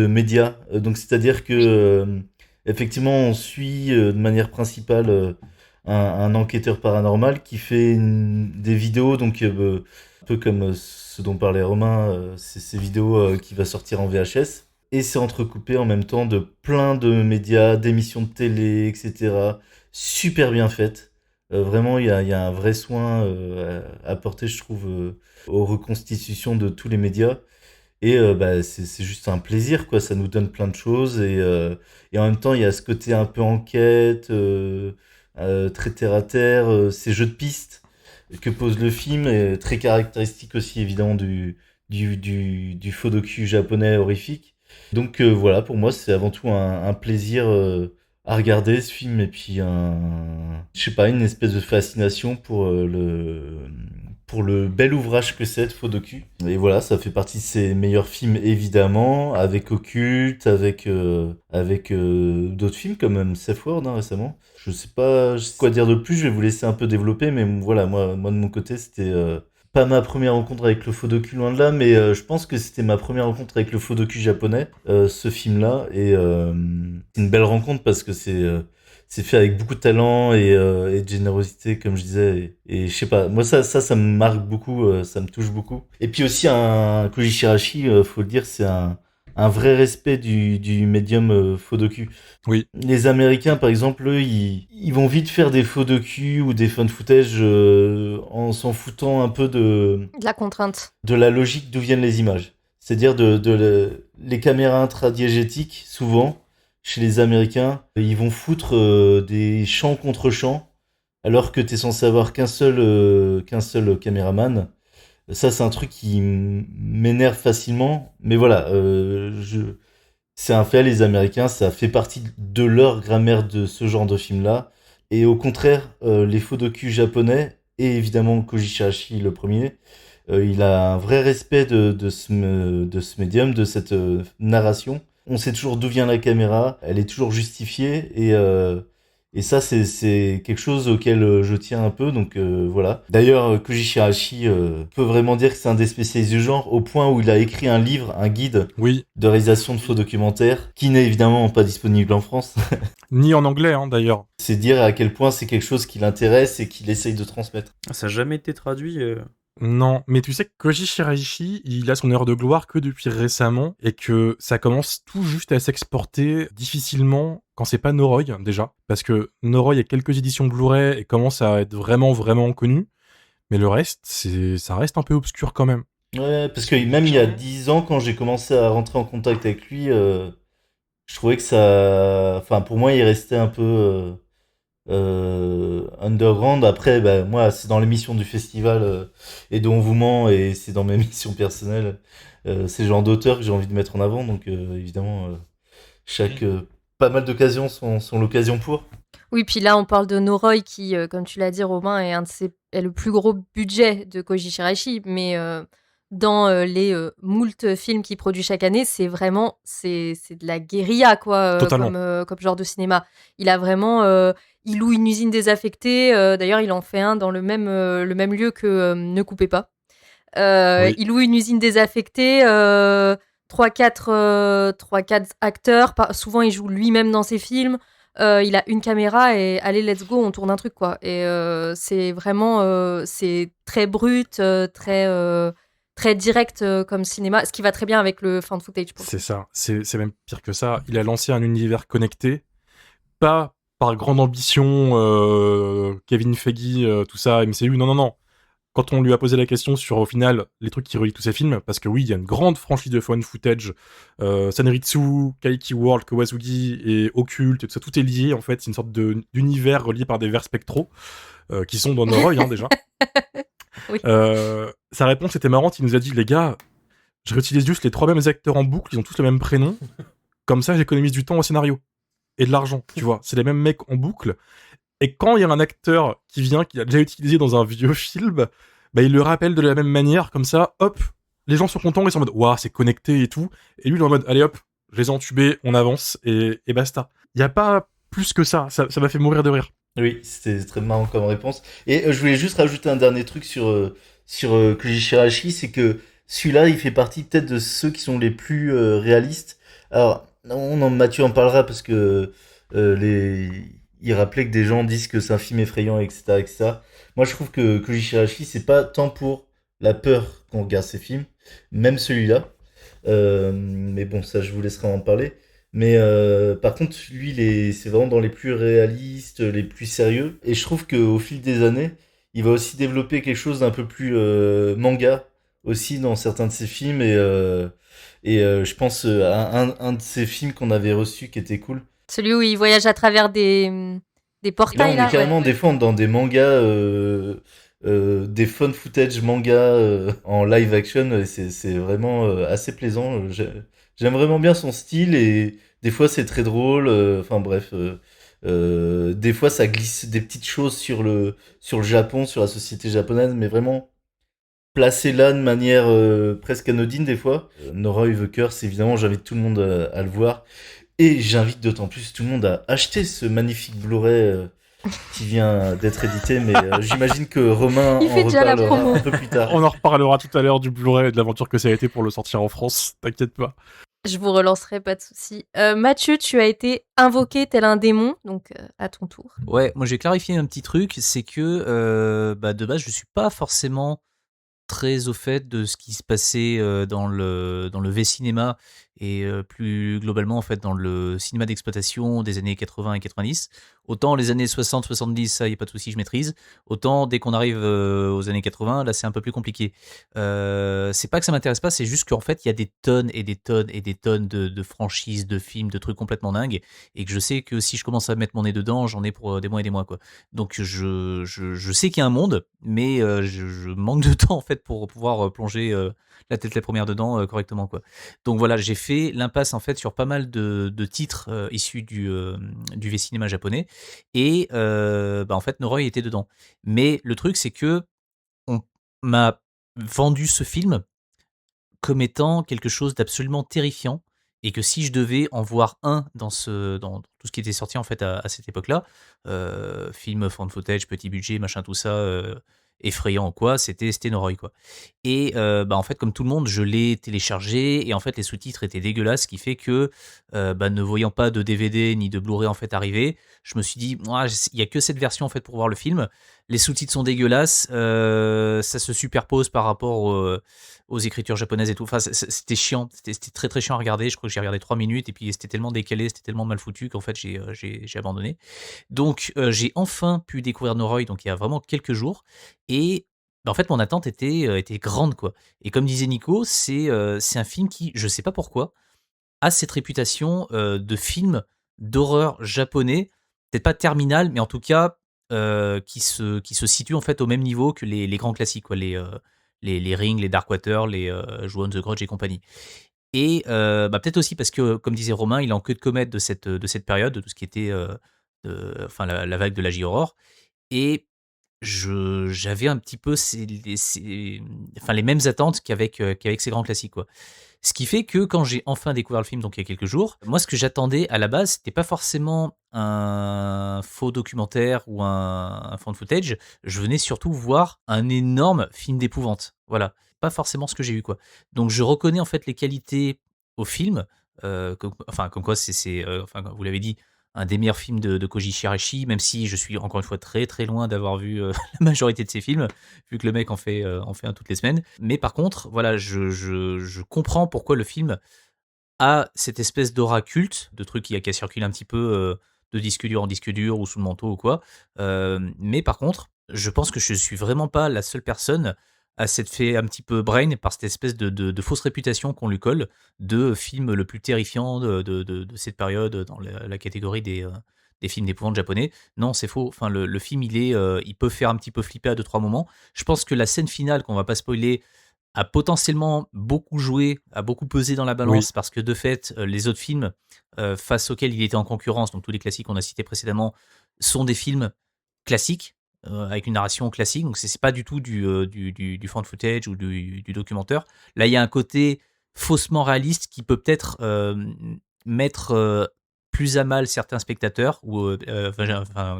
médias. Donc c'est-à-dire que effectivement on suit de manière principale un enquêteur paranormal qui fait des vidéos, donc un peu comme ce dont parlait Romain, c'est ces vidéos qui va sortir en VHS, et c'est entrecoupé en même temps de plein de médias, d'émissions de télé, etc. Super bien faites. Vraiment, il y a un vrai soin apporté, je trouve, aux reconstitutions de tous les médias. Et c'est juste un plaisir, quoi. Ça nous donne plein de choses. Et en même temps, il y a ce côté un peu enquête, très terre à terre, ces jeux de pistes que pose le film, est très caractéristique aussi, évidemment, du du faux docu japonais horrifique. Donc voilà, pour moi, c'est avant tout un plaisir à regarder ce film et puis je sais pas, une espèce de fascination pour le bel ouvrage que c'est, faux docu. Et voilà, ça fait partie de ses meilleurs films évidemment, avec Occulte, avec d'autres films comme même Safe Word récemment. Je sais pas quoi dire de plus, je vais vous laisser un peu développer, mais voilà, moi de mon côté, c'était pas ma première rencontre avec le faux docu, loin de là, mais je pense que c'était ma première rencontre avec le faux docu japonais, ce film-là, et c'est une belle rencontre parce que c'est fait avec beaucoup de talent et de générosité, comme je disais, et je sais pas, moi ça me marque beaucoup, ça me touche beaucoup. Et puis aussi un Koji Shirashi, faut le dire, c'est un vrai respect du médium faux docu. Oui. Les Américains, par exemple, eux, ils vont vite faire des faux docu ou des fun footage en s'en foutant un peu De la contrainte. de la logique d'où viennent les images. C'est-à-dire les caméras intradiégétiques, souvent, chez les Américains, ils vont foutre des champs contre champs, alors que t'es censé avoir qu'un seul caméraman. Ça, c'est un truc qui m'énerve facilement. Mais voilà, c'est un fait, les Américains, ça fait partie de leur grammaire de ce genre de film-là. Et au contraire, les faux docu japonais, et évidemment Koji Shirashi le premier, il a un vrai respect de ce médium, de cette narration. On sait toujours d'où vient la caméra, elle est toujours justifiée, et ça, c'est quelque chose auquel je tiens un peu, donc voilà. D'ailleurs, Koji Shirashi peut vraiment dire que c'est un des spécialistes du genre, au point où il a écrit un livre, un guide Oui, de réalisation de faux documentaires, qui n'est évidemment pas disponible en France. ni en anglais d'ailleurs. C'est dire à quel point c'est quelque chose qui l'intéresse et qu'il essaye de transmettre. Ça n'a jamais été traduit. Non, mais tu sais que Koji Shiraishi, il a son heure de gloire que depuis récemment, et que ça commence tout juste à s'exporter difficilement quand c'est pas Noroi, déjà. Parce que Noroi a quelques éditions Blu-ray et commence à être vraiment, vraiment connu, mais le reste, ça reste un peu obscur quand même. Ouais, parce que même il y a 10 ans, quand j'ai commencé à rentrer en contact avec lui, je trouvais que ça... Enfin, pour moi, il restait un peu underground. Après, bah, moi, c'est dans l'émission du festival et de On vous ment, et c'est dans mes missions personnelles. C'est le genre d'auteur que j'ai envie de mettre en avant, donc évidemment, pas mal d'occasions sont l'occasion pour. Oui, puis là, on parle de Noroi qui, comme tu l'as dit, Romain, est le plus gros budget de Koji Shiraishi. Mais dans les moult films qu'il produit chaque année, c'est de la guérilla, quoi, Totalement. comme genre de cinéma. Il a vraiment... il loue une usine désaffectée. D'ailleurs, il en fait un dans le même lieu que Ne coupez pas. Oui. Il loue une usine désaffectée. 3-4 acteurs. Souvent, il joue lui-même dans ses films. Il a une caméra et allez, let's go, on tourne un truc, quoi. Et c'est vraiment... c'est très brut, très direct comme cinéma, ce qui va très bien avec le found footage. C'est ça, c'est même pire que ça. Il a lancé un univers connecté, pas par grande ambition, Kevin Feige, tout ça, MCU, non. Quand on lui a posé la question sur, au final, les trucs qui relient tous ces films, parce que oui, il y a une grande franchise de found footage, Sanritsu, Kaiki World, Kawasugi et Occulte, tout est lié, en fait, c'est une sorte d'univers relié par des vers spectraux, qui sont dans Noroi, déjà. Oui. Sa réponse était marrante, il nous a dit, les gars, je réutilise juste les 3 mêmes acteurs en boucle, ils ont tous le même prénom, comme ça j'économise du temps au scénario, et de l'argent, tu vois, c'est les mêmes mecs en boucle. Et quand il y a un acteur qui a déjà utilisé dans un vieux film, bah, il le rappelle de la même manière, comme ça, hop, les gens sont contents, ils sont en mode, waouh, c'est connecté et tout. Et lui, il est en mode, allez hop, je les ai entubés, on avance, et basta. Il n'y a pas plus que ça m'a fait mourir de rire. Oui, c'était très marrant comme réponse. Et je voulais juste rajouter un dernier truc sur Koji Shirashi, c'est que celui-là, il fait partie peut-être de ceux qui sont les plus réalistes. Alors, Mathieu en parlera parce que il rappelait que des gens disent que c'est un film effrayant, etc., etc. Moi, je trouve que Koji Shirashi, c'est pas tant pour la peur qu'on regarde ces films, même celui-là. Mais bon, ça, je vous laisserai en parler. Mais par contre, lui, c'est vraiment dans les plus réalistes, les plus sérieux. Et je trouve qu'au fil des années, il va aussi développer quelque chose d'un peu plus manga aussi dans certains de ses films. Et je pense à un de ses films qu'on avait reçu qui était cool. Celui où il voyage à travers des Là, portails, on là. est carrément des fois dans des mangas des fun footage manga en live action. Et c'est vraiment assez plaisant. J'aime vraiment bien son style et des fois c'est très drôle. Enfin bref, des fois ça glisse des petites choses sur le Japon, sur la société japonaise, mais vraiment placé là de manière presque anodine des fois. Noroi the Curse, évidemment, j'invite tout le monde à le voir. Et j'invite d'autant plus tout le monde à acheter ce magnifique Blu-ray qui vient d'être édité. Mais j'imagine que Romain Il en fait déjà la reparlera promo. un peu plus tard. On en reparlera tout à l'heure du Blu-ray et de l'aventure que ça a été pour le sortir en France, t'inquiète pas. Je vous relancerai, pas de souci. Mathieu, tu as été invoqué tel un démon, donc à ton tour. Ouais, moi j'ai clarifié un petit truc, c'est que de base je suis pas forcément très au fait de ce qui se passait dans le V-cinéma et plus globalement en fait dans le cinéma d'exploitation des années 80 et 90. Autant les années 60-70, ça y a pas de souci, je maîtrise. Autant dès qu'on arrive aux années 80, là c'est un peu plus compliqué. C'est pas que ça m'intéresse pas, c'est juste qu'en fait il y a des tonnes et des tonnes et des tonnes de franchises, de films, de trucs complètement dingues et que je sais que si je commence à mettre mon nez dedans, j'en ai pour des mois et des mois quoi. Donc je sais qu'il y a un monde, mais je manque de temps en fait pour pouvoir plonger la tête la première dedans correctement quoi. Donc voilà, j'ai fait l'impasse en fait sur pas mal de titres issus du V-cinéma japonais et en fait Noroi était dedans. Mais le truc c'est que on m'a vendu ce film comme étant quelque chose d'absolument terrifiant et que si je devais en voir un dans tout ce qui était sorti en fait à cette époque-là, film found footage, petit budget, machin tout ça, effrayant quoi, c'était Noroi quoi. Et en fait comme tout le monde, je l'ai téléchargé et en fait les sous-titres étaient dégueulasses, ce qui fait que ne voyant pas de DVD ni de Blu-ray en fait arriver, je me suis dit ouah, il y a que cette version en fait pour voir le film. Les sous-titres sont dégueulasses, ça se superpose par rapport aux écritures japonaises et tout. Enfin, c'était chiant, c'était très très chiant à regarder. Je crois que j'ai regardé 3 minutes et puis c'était tellement décalé, c'était tellement mal foutu qu'en fait j'ai abandonné. Donc j'ai enfin pu découvrir Noroi, donc il y a vraiment quelques jours. Et en fait mon attente était grande quoi. Et comme disait Nico, c'est un film qui, je sais pas pourquoi, a cette réputation de film d'horreur japonais, peut-être pas terminal, mais en tout cas qui se situe en fait au même niveau que les grands classiques, quoi, les Ring, les Darkwater, les Ju-On the Grudge et compagnie. Et peut-être aussi parce que, comme disait Romain, il est en queue de comète de cette période, de tout ce qui était enfin la vague de la J-horror. Et j'avais un petit peu enfin, les mêmes attentes qu'avec ces grands classiques, quoi. Ce qui fait que quand j'ai enfin découvert le film, donc il y a quelques jours, moi ce que j'attendais à la base, c'était pas forcément un faux documentaire ou un found footage. Je venais surtout voir un énorme film d'épouvante. Voilà, pas forcément ce que j'ai eu quoi. Donc je reconnais en fait les qualités au film, comme quoi enfin vous l'avez dit, un des meilleurs films de Koji Shiraishi, même si je suis encore une fois très très loin d'avoir vu la majorité de ses films, vu que le mec en fait un toutes les semaines. Mais par contre, voilà, je comprends pourquoi le film a cette espèce d'aura culte, de truc qui a circulé un petit peu de disque dur en disque dur ou sous le manteau ou quoi. Mais par contre, je pense que je suis vraiment pas la seule personne à s'être fait un petit peu brain par cette espèce de fausse réputation qu'on lui colle de film le plus terrifiant de cette période dans la catégorie des films d'épouvante japonais. Non, c'est faux. Enfin, le film, il peut faire un petit peu flipper à 2-3 moments. Je pense que la scène finale, qu'on va pas spoiler, a potentiellement beaucoup joué, a beaucoup pesé dans la balance, parce que de fait, les autres films face auxquels il était en concurrence, donc tous les classiques qu'on a cités précédemment, sont des films classiques, avec une narration classique, donc c'est pas du tout du found footage ou du documentaire. Là, il y a un côté faussement réaliste qui peut peut-être mettre plus à mal certains spectateurs ou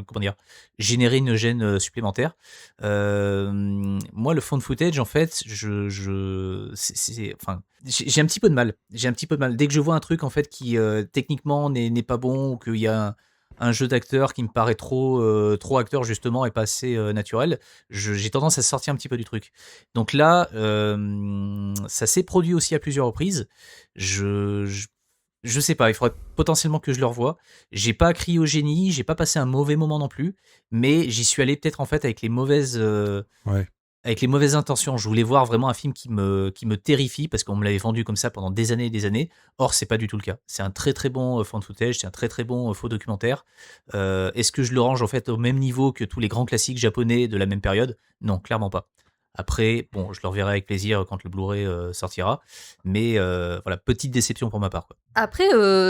comment dire, générer une gêne supplémentaire. Moi, le found footage, en fait, enfin, j'ai un petit peu de mal. J'ai un petit peu de mal. Dès que je vois un truc en fait qui techniquement n'est pas bon ou qu'il y a un jeu d'acteur qui me paraît trop acteur justement et pas assez naturel, j'ai tendance à sortir un petit peu du truc. Donc là, ça s'est produit aussi à plusieurs reprises. Je sais pas, il faudrait potentiellement que je le revoie. J'ai pas crié au génie, j'ai pas passé un mauvais moment non plus, mais j'y suis allé peut-être en fait avec les mauvaises Ouais. avec les mauvaises intentions. Je voulais voir vraiment un film qui me terrifie parce qu'on me l'avait vendu comme ça pendant des années et des années. Or, c'est pas du tout le cas. C'est un très très bon fan footage, c'est un très très bon faux documentaire. Est-ce que je le range en fait au même niveau que tous les grands classiques japonais de la même période? Non, clairement pas. Après, bon, je le reverrai avec plaisir quand le Blu-ray sortira. Mais voilà, petite déception pour ma part, quoi. Après,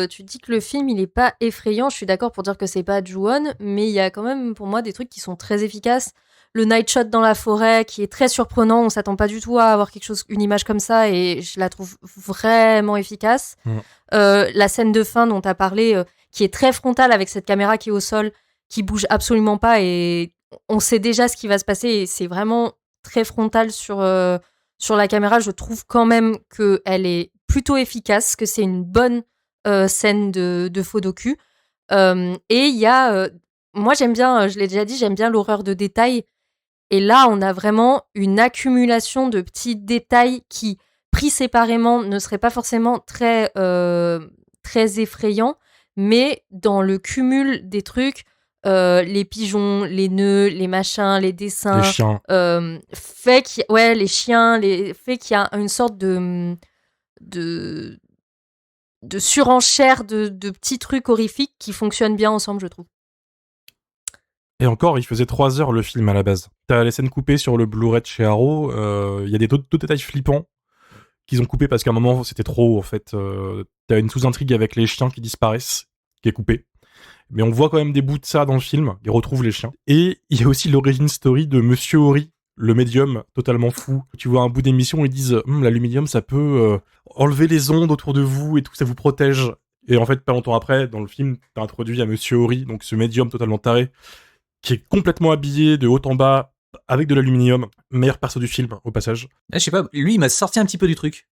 tu dis que le film, il est pas effrayant. Je suis d'accord pour dire que c'est pas Ju-On, mais il y a quand même, pour moi, des trucs qui sont très efficaces. Le night shot dans la forêt, qui est très surprenant. On s'attend pas du tout à avoir une image comme ça, et je la trouve vraiment efficace. La scène de fin dont tu as parlé, qui est très frontale avec cette caméra qui est au sol, qui bouge absolument pas, et on sait déjà ce qui va se passer, et c'est vraiment très frontal sur la caméra. Je trouve quand même qu'elle est plutôt efficace, que c'est une bonne scène de faux docu. Et il y a... moi, j'aime bien, je l'ai déjà dit, j'aime bien l'horreur de détails. Et là, on a vraiment une accumulation de petits détails qui, pris séparément, ne seraient pas forcément très effrayants. Mais dans le cumul des trucs, les pigeons, les nœuds, les machins, les dessins... Les chiens. les chiens, fait qu'il y a une sorte de surenchère de petits trucs horrifiques qui fonctionnent bien ensemble, je trouve. Et encore, il faisait 3 heures le film à la base. T'as les scènes coupées sur le Blu-ray de chez Arrow, il y a d'autres détails flippants qu'ils ont coupés parce qu'à un moment c'était trop en fait. T'as une sous-intrigue avec les chiens qui disparaissent, qui est coupée. Mais on voit quand même des bouts de ça dans le film, ils retrouvent les chiens. Et il y a aussi l'origin story de Monsieur Ori, le médium totalement fou. Tu vois un bout d'émission, ils disent l'aluminium ça peut enlever les ondes autour de vous et tout, ça vous protège. Et en fait, pas longtemps après, dans le film, t'as introduit à Monsieur Ori, donc ce médium totalement taré, qui est complètement habillé de haut en bas avec de l'aluminium. Meilleur perso du film, au passage. Je sais pas, lui, il m'a sorti un petit peu du truc.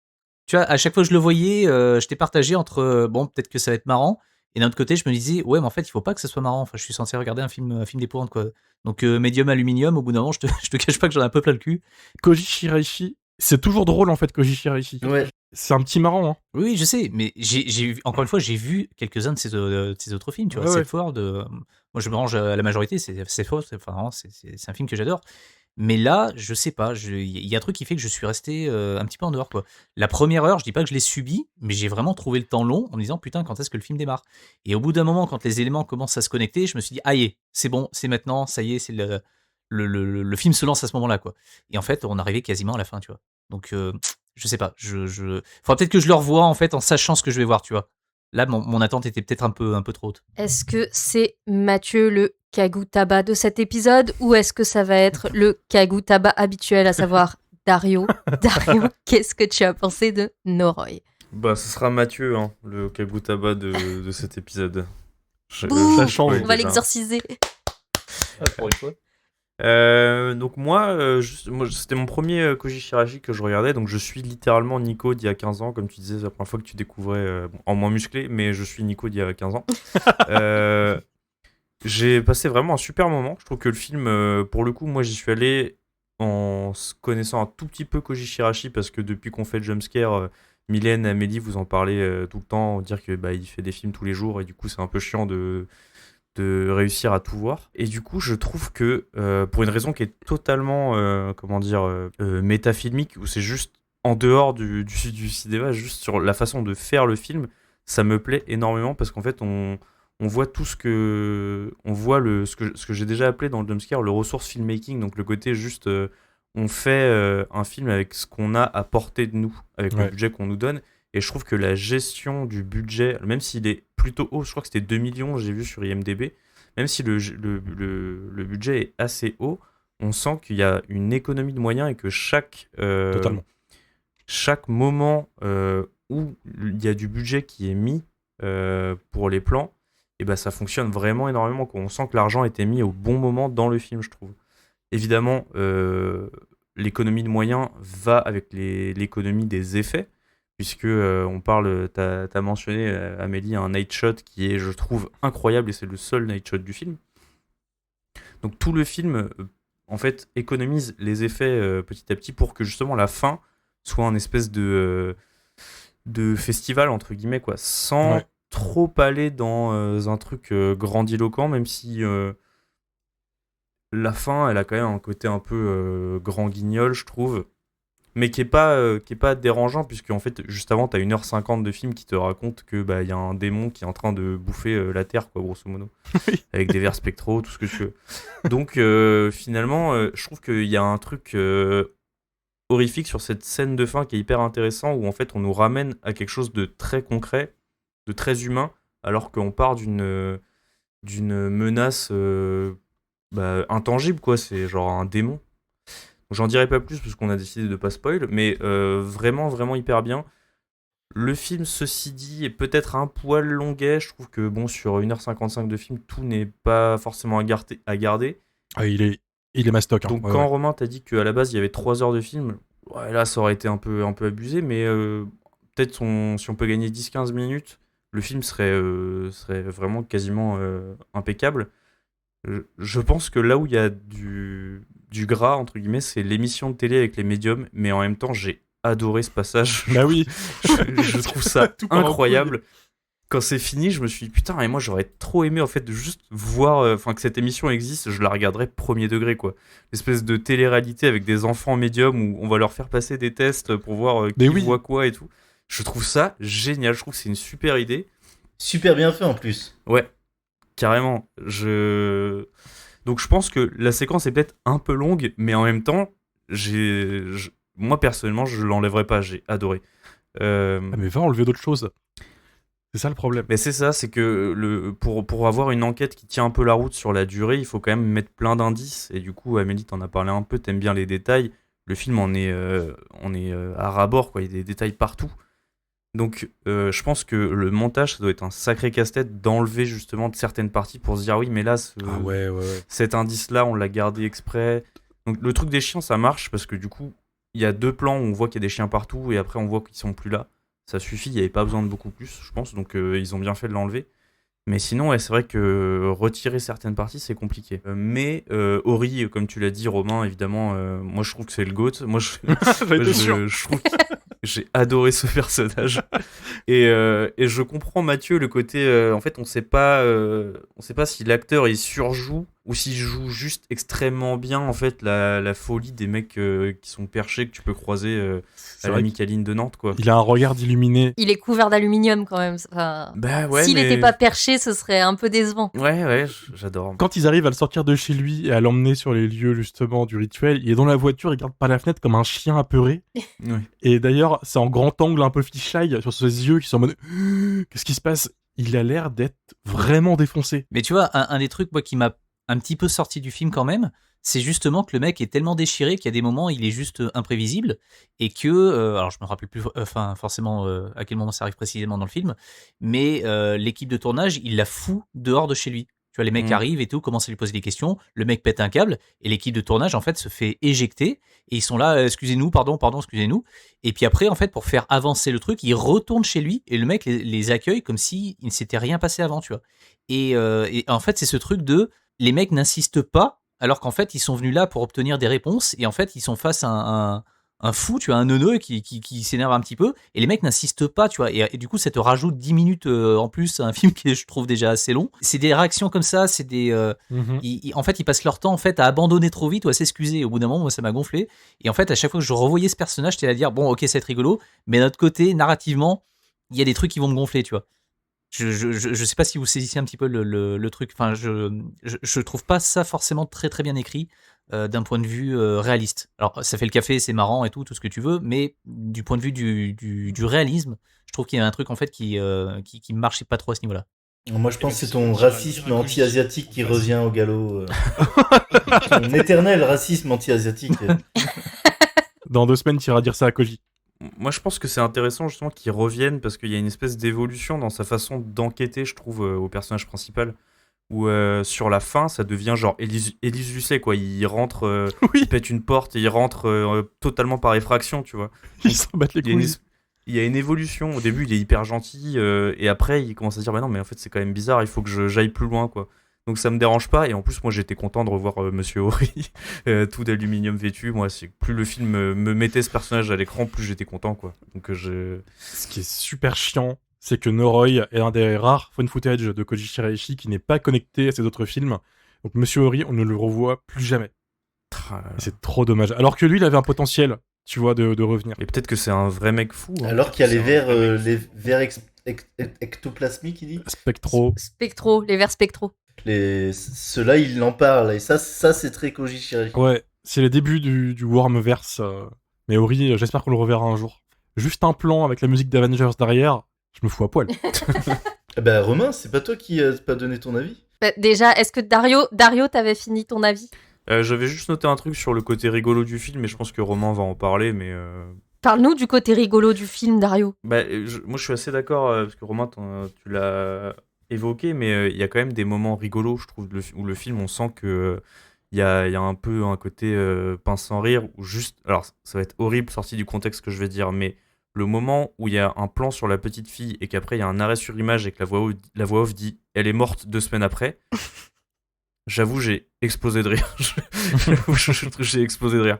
Tu vois, à chaque fois que je le voyais, j'étais partagé entre bon, peut-être que ça va être marrant, et d'un autre côté, je me disais, ouais, mais en fait, il faut pas que ça soit marrant. Enfin, je suis censé regarder un film d'épouvante, quoi. Donc, médium aluminium, au bout d'un moment, je te cache pas que j'en ai un peu plein le cul. Koji Shiraishi, c'est toujours drôle en fait, Koji Shiraishi. Ouais. C'est un petit marrant, hein. Oui, je sais, mais encore une fois, j'ai vu quelques-uns de ses autres films, tu vois. Ouais, Cette Ford, moi, je me range à la majorité, c'est faux, enfin, c'est un film que j'adore. Mais là, je sais pas, il y a un truc qui fait que je suis resté un petit peu en dehors, quoi. La première heure, je dis pas que je l'ai subi, mais j'ai vraiment trouvé le temps long en me disant putain, quand est-ce que le film démarre? Et au bout d'un moment, quand les éléments commencent à se connecter, je me suis dit aïe, c'est bon, c'est maintenant, ça y est, c'est le film se lance à ce moment-là, quoi. Et en fait, on arrivait quasiment à la fin, tu vois. Donc, je sais pas, faudra peut-être que je le revoie en fait en sachant ce que je vais voir, tu vois. Là, mon attente était peut-être un peu trop haute. Est-ce que c'est Mathieu le Kagutaba de cet épisode, ou est-ce que ça va être le Kagutaba habituel, à savoir Dario? Dario, qu'est-ce que tu as pensé de Noroi? Bah, ce sera Mathieu, hein, le Kagutaba de cet épisode. Bouh, ça change. on va l'exorciser. Pour une fois. Donc moi, c'était mon premier Koji Shiraishi que je regardais, donc je suis littéralement Nico d'il y a 15 ans, comme tu disais, c'est la première fois que tu découvrais, en moins musclé, mais je suis Nico d'il y a 15 ans. J'ai passé vraiment un super moment, je trouve que le film, pour le coup, moi j'y suis allé en connaissant un tout petit peu Koji Shiraishi, parce que depuis qu'on fait le jumpscare, Mylène, Amélie, vous en parlez tout le temps, dire que il fait des films tous les jours, et du coup c'est un peu chiant de réussir à tout voir. Et du coup, je trouve que, pour une raison qui est totalement, métafilmique, où c'est juste en dehors du cinéma, juste sur la façon de faire le film, ça me plaît énormément, parce qu'en fait, on voit tout ce que... On voit ce que j'ai déjà appelé dans le jumpscare, le resource filmmaking, donc le côté juste... on fait un film avec ce qu'on a à portée de nous, avec le budget qu'on nous donne. Et je trouve que la gestion du budget, même s'il est plutôt haut, je crois que c'était 2 millions, j'ai vu sur IMDb, même si le budget est assez haut, on sent qu'il y a une économie de moyens et que chaque moment où il y a du budget qui est mis pour les plans, et ben ça fonctionne vraiment énormément. On sent que l'argent a été mis au bon moment dans le film, je trouve. Évidemment, l'économie de moyens va avec l'économie des effets, puisque on parle, t'as mentionné, Amélie, un night shot qui est, je trouve, incroyable, et c'est le seul night shot du film. Donc tout le film, en fait, économise les effets petit à petit pour que justement la fin soit un espèce de festival, entre guillemets, quoi, sans trop aller dans un truc grandiloquent, même si la fin, elle a quand même un côté un peu grand guignol, je trouve. Mais qui est pas dérangeant, puisque en fait, juste avant, t'as 1h50 de film qui te raconte que y a un démon qui est en train de bouffer la Terre, quoi, grosso modo. Oui. Avec des vers spectraux, tout ce que tu veux. Donc, finalement, je trouve qu'il y a un truc horrifique sur cette scène de fin qui est hyper intéressant, où en fait, on nous ramène à quelque chose de très concret, de très humain, alors qu'on part d'une menace intangible, quoi. C'est genre un démon. J'en dirai pas plus parce qu'on a décidé de pas spoil, mais vraiment, vraiment hyper bien. Le film, ceci dit, est peut-être un poil longuet. Je trouve que bon, sur 1h55 de film, tout n'est pas forcément à garder. Ah, il est mastoc. Hein. Donc Ouais, quand ouais. Romain t'a dit qu'à la base il y avait 3 heures de film, ouais, là ça aurait été un peu abusé, mais peut-être si on peut gagner 10-15 minutes, le film serait vraiment quasiment impeccable. Je pense que là où il y a du gras, entre guillemets, c'est l'émission de télé avec les médiums, mais en même temps, j'ai adoré ce passage. Bah oui. Je trouve ça Tout part en incroyable. Quand c'est fini, je me suis dit, putain, et moi j'aurais trop aimé en fait de juste voir, que cette émission existe, je la regarderais premier degré, quoi. L'espèce de télé-réalité avec des enfants médiums où on va leur faire passer des tests pour voir Mais qui oui. voit quoi et tout. Je trouve ça génial, je trouve que c'est une super idée. Super bien fait en plus. Ouais, carrément. Donc je pense que la séquence est peut-être un peu longue, mais en même temps, moi personnellement, je l'enlèverai pas, j'ai adoré. Ah, mais va enlever d'autres choses. C'est ça le problème. Mais c'est ça, c'est que pour avoir une enquête qui tient un peu la route sur la durée, il faut quand même mettre plein d'indices. Et du coup, Amélie, t'en as parlé un peu, t'aimes bien les détails. Le film on est à ras-bord, quoi. Il y a des détails partout. Donc, je pense que le montage, ça doit être un sacré casse-tête d'enlever justement de certaines parties pour se dire oui, mais là, Ah ouais. cet indice-là, on l'a gardé exprès. Donc, le truc des chiens, ça marche parce que du coup, il y a 2 plans où on voit qu'il y a des chiens partout et après, on voit qu'ils sont plus là. Ça suffit, il n'y avait pas besoin de beaucoup plus, je pense. Donc, ils ont bien fait de l'enlever. Mais sinon, ouais, c'est vrai que retirer certaines parties, c'est compliqué. Mais Ori, comme tu l'as dit, Romain, évidemment, moi, je trouve que c'est le GOAT. Moi, J'étais sûr. je trouve que j'ai adoré ce personnage. Et je comprends Mathieu, le côté en fait on sait pas si l'acteur il surjoue ou s'il joue juste extrêmement bien en fait la folie des mecs qui sont perchés que tu peux croiser C'est à la vrai Micaline de Nantes, quoi. qu'il a un regard d'illuminé. Il est couvert d'aluminium quand même. Enfin, Bah ouais, s'il mais n'était pas perché, ce serait un peu décevant. ouais, j'adore. Quand ils arrivent à le sortir de chez lui et à l'emmener sur les lieux justement du rituel, il est dans la voiture, il regarde par la fenêtre comme un chien apeuré. Ouais. Et d'ailleurs, c'est en grand angle un peu fisheye sur ses yeux qui sont en mode qu'est-ce qui se passe? Il a l'air d'être vraiment défoncé. Mais tu vois, un des trucs moi qui m'a un petit peu sorti du film quand même, c'est justement que le mec est tellement déchiré qu'il y a des moments il est juste imprévisible et que alors je me rappelle plus forcément à quel moment ça arrive précisément dans le film, mais l'équipe de tournage il la fout dehors de chez lui. Tu vois, les mecs arrivent et tout, commencent à lui poser des questions, le mec pète un câble et l'équipe de tournage en fait se fait éjecter et ils sont là excusez-nous, pardon, excusez-nous. Et puis après en fait pour faire avancer le truc, ils retournent chez lui et le mec les accueille comme si il ne s'était rien passé avant, tu vois. Et en fait c'est ce truc de les mecs n'insistent pas, alors qu'en fait, ils sont venus là pour obtenir des réponses, et en fait, ils sont face à un fou, tu vois, un neuneu qui s'énerve un petit peu, et les mecs n'insistent pas, tu vois, et du coup, ça te rajoute 10 minutes en plus à un film qui est, je trouve, déjà assez long. C'est des réactions comme ça, c'est des... en fait, ils passent leur temps en fait à abandonner trop vite ou à s'excuser. Au bout d'un moment, moi, ça m'a gonflé. Et en fait, à chaque fois que je revoyais ce personnage, j'étais à dire, bon, ok, ça va être rigolo, mais d'un autre côté, narrativement, il y a des trucs qui vont me gonfler, tu vois. Je sais pas si vous saisissez un petit peu le truc. Enfin, je trouve pas ça forcément très très bien écrit d'un point de vue réaliste. Alors, ça fait le café, c'est marrant et tout ce que tu veux, mais du point de vue du réalisme, je trouve qu'il y a un truc en fait qui marchait pas trop à ce niveau-là. Moi, je pense que c'est ton racisme anti-asiatique qui revient au galop. Ton éternel racisme anti-asiatique. Dans 2 semaines, tu iras dire ça à Koji. Moi, je pense que c'est intéressant justement qu'il revienne parce qu'il y a une espèce d'évolution dans sa façon d'enquêter, je trouve, au personnage principal. Où sur la fin, ça devient genre Élise Lucet, quoi. Il rentre, il pète une porte et il rentre totalement par effraction, tu vois. Ils s'en battent les Il y a couilles. il y a une évolution. Au début, il est hyper gentil et après, il commence à se dire bah non, mais en fait, c'est quand même bizarre. Il faut que j'aille plus loin, quoi. Donc ça me dérange pas. Et en plus, moi, j'étais content de revoir Monsieur Ori, tout d'aluminium vêtu. Moi, c'est plus le film me mettait ce personnage à l'écran, plus j'étais content, quoi. Donc Ce qui est super chiant, c'est que Noroi est un des rares fun footage de Koji Shiraishi qui n'est pas connecté à ses autres films. Donc Monsieur Ori, on ne le revoit plus jamais. Ah, Et c'est trop dommage. Alors que lui, il avait un potentiel, tu vois, de revenir. Et peut-être que c'est un vrai mec fou. hein. Alors qu'il y a C'est un les vers ectoplasmiques, il dit. Spectro. Spectro, les vers spectraux. Ceux-là, il en parle. Et ça c'est très Koji Shiraishi. Ouais, c'est les débuts du Wormverse. Mais Ori, j'espère qu'on le reverra un jour. Juste un plan avec la musique d'Avengers derrière, je me fous à poil. Bah, Romain, c'est pas toi qui as pas donné ton avis? Bah, déjà, est-ce que Dario, t'avais fini ton avis? J'avais juste noté un truc sur le côté rigolo du film, et je pense que Romain va en parler, mais Parle-nous du côté rigolo du film, Dario. moi je suis assez d'accord, parce que Romain, tu l'as évoqué, mais il y a quand même des moments rigolos, je trouve, où le film, on sent que il y a un peu un côté pince sans rire, ou juste, alors ça va être horrible sorti du contexte que je vais dire, mais le moment où il y a un plan sur la petite fille, et qu'après il y a un arrêt sur image, et que la voix off dit « elle est morte 2 semaines après », j'avoue, j'ai explosé de rire. J'ai explosé de rire.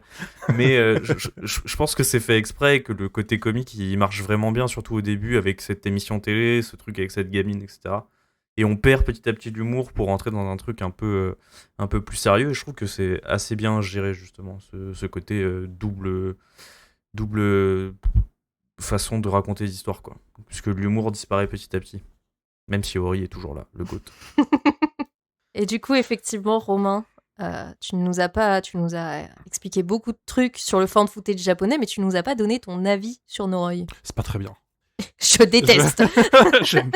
Mais je pense que c'est fait exprès et que le côté comique, il marche vraiment bien, surtout au début, avec cette émission télé, ce truc avec cette gamine, etc. Et on perd petit à petit l'humour pour rentrer dans un truc un peu plus sérieux. Et je trouve que c'est assez bien géré, justement, ce côté double façon de raconter des histoires, quoi. Puisque l'humour disparaît petit à petit. Même si Ori est toujours là, le GOAT. Et du coup, effectivement, Romain, tu nous as expliqué beaucoup de trucs sur le found footage japonais, mais tu nous as pas donné ton avis sur Noroi. C'est pas très bien. Je déteste. J'aime.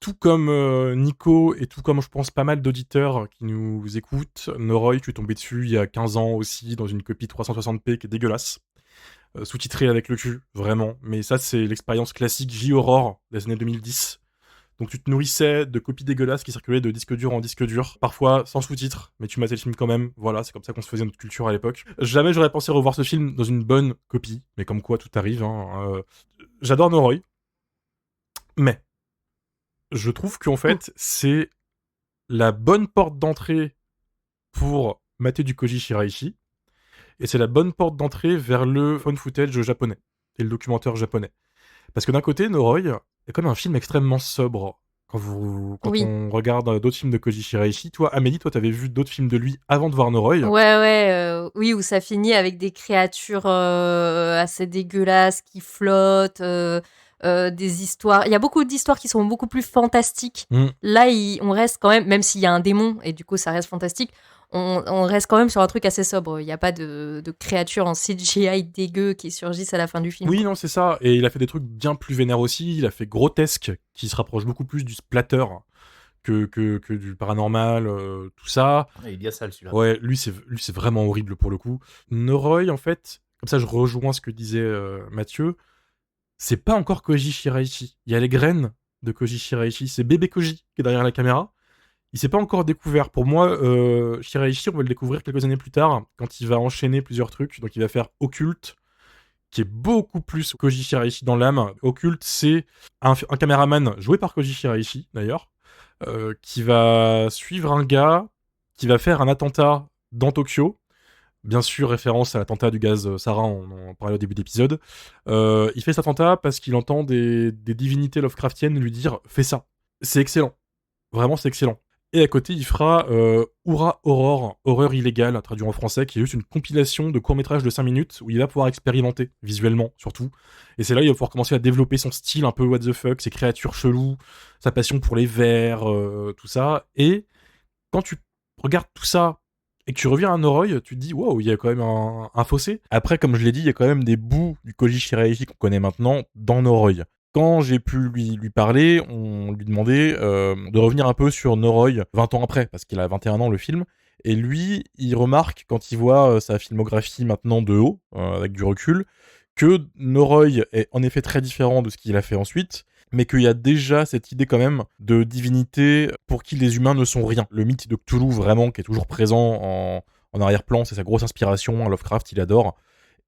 Tout comme Nico et tout comme je pense pas mal d'auditeurs qui nous écoutent, Noroi, je suis tombé dessus il y a 15 ans aussi dans une copie 360p qui est dégueulasse. Sous-titrée avec le cul, vraiment. Mais ça, c'est l'expérience classique J-Horror des années 2010. Donc tu te nourrissais de copies dégueulasses qui circulaient de disque dur en disque dur, parfois sans sous-titres, mais tu matais le film quand même. Voilà, c'est comme ça qu'on se faisait notre culture à l'époque. Jamais j'aurais pensé revoir ce film dans une bonne copie, mais comme quoi tout arrive. J'adore Noroi, mais je trouve qu'en fait, c'est la bonne porte d'entrée pour mater du Koji Shiraishi, et c'est la bonne porte d'entrée vers le found footage japonais, et le documentaire japonais. Parce que d'un côté, Noroi est comme un film extrêmement sobre. Quand Oui. on regarde d'autres films de Koji Shiraishi, toi, Amélie, toi, t'avais vu d'autres films de lui avant de voir Noroi. Oui, où ça finit avec des créatures assez dégueulasses qui flottent, des histoires. Il y a beaucoup d'histoires qui sont beaucoup plus fantastiques. Là, on reste quand même s'il y a un démon, et du coup, ça reste fantastique, on reste quand même sur un truc assez sobre. Il n'y a pas de créatures en CGI dégueu qui surgissent à la fin du film. Oui, non, c'est ça. Et il a fait des trucs bien plus vénères aussi. Il a fait grotesque, qui se rapproche beaucoup plus du splatter que du paranormal, tout ça. Il est bien sale celui-là. Ouais, lui c'est vraiment horrible pour le coup. Noroi, en fait, comme ça je rejoins ce que disait Mathieu, c'est pas encore Koji Shiraishi. Il y a les graines de Koji Shiraishi, c'est bébé Koji qui est derrière la caméra. Il s'est pas encore découvert. Pour moi, Shiraishi, on va le découvrir quelques années plus tard, quand il va enchaîner plusieurs trucs. Donc il va faire Occulte, qui est beaucoup plus Koji Shiraishi dans l'âme. Occulte, c'est un caméraman joué par Koji Shiraishi, d'ailleurs, qui va suivre un gars qui va faire un attentat dans Tokyo. Bien sûr, référence à l'attentat du gaz sarin, on en parlait au début d'épisode. Il fait cet attentat parce qu'il entend des divinités Lovecraftiennes lui dire « fais ça ». C'est excellent. Vraiment, c'est excellent. Et à côté, il fera Ura Horror, horreur illégale, traduit en français, qui est juste une compilation de courts-métrages de 5 minutes où il va pouvoir expérimenter, visuellement surtout. Et c'est là où il va pouvoir commencer à développer son style un peu what the fuck, ses créatures cheloues, sa passion pour les vers, tout ça. Et quand tu regardes tout ça et que tu reviens à Noroi, tu te dis wow, il y a quand même un fossé. Après, comme je l'ai dit, il y a quand même des bouts du Koji Shiraishi qu'on connaît maintenant dans Noroi. Quand j'ai pu lui parler, on lui demandait de revenir un peu sur Noroi 20 ans après, parce qu'il a 21 ans le film. Et lui, il remarque, quand il voit sa filmographie maintenant de haut, avec du recul, que Noroi est en effet très différent de ce qu'il a fait ensuite, mais qu'il y a déjà cette idée quand même de divinité pour qui les humains ne sont rien. Le mythe de Cthulhu, vraiment, qui est toujours présent en arrière-plan, c'est sa grosse inspiration, Lovecraft, il adore.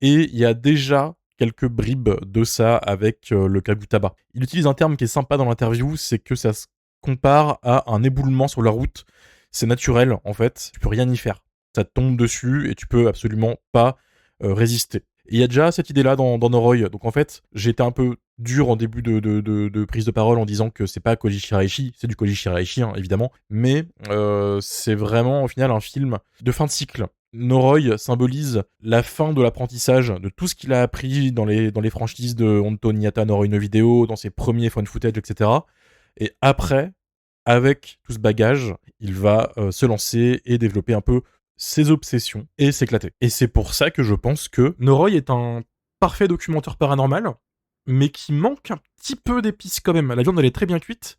Et il y a déjà quelques bribes de ça avec le Kagutaba. Il utilise un terme qui est sympa dans l'interview, c'est que ça se compare à un éboulement sur la route. C'est naturel, en fait, tu peux rien y faire. Ça te tombe dessus et tu peux absolument pas résister. Et il y a déjà cette idée-là dans Noroi. Donc en fait, j'ai été un peu dur en début de prise de parole en disant que c'est pas Koji Shiraishi, c'est du Koji Shiraishi évidemment, mais c'est vraiment au final un film de fin de cycle. Noroi symbolise la fin de l'apprentissage de tout ce qu'il a appris dans les franchises de Honto Niata Noroi no Video, dans ses premiers found footage, etc. Et après, avec tout ce bagage, il va se lancer et développer un peu ses obsessions et s'éclater. Et c'est pour ça que je pense que Noroi est un parfait documentaire paranormal, mais qui manque un petit peu d'épices quand même. La viande, elle est très bien cuite,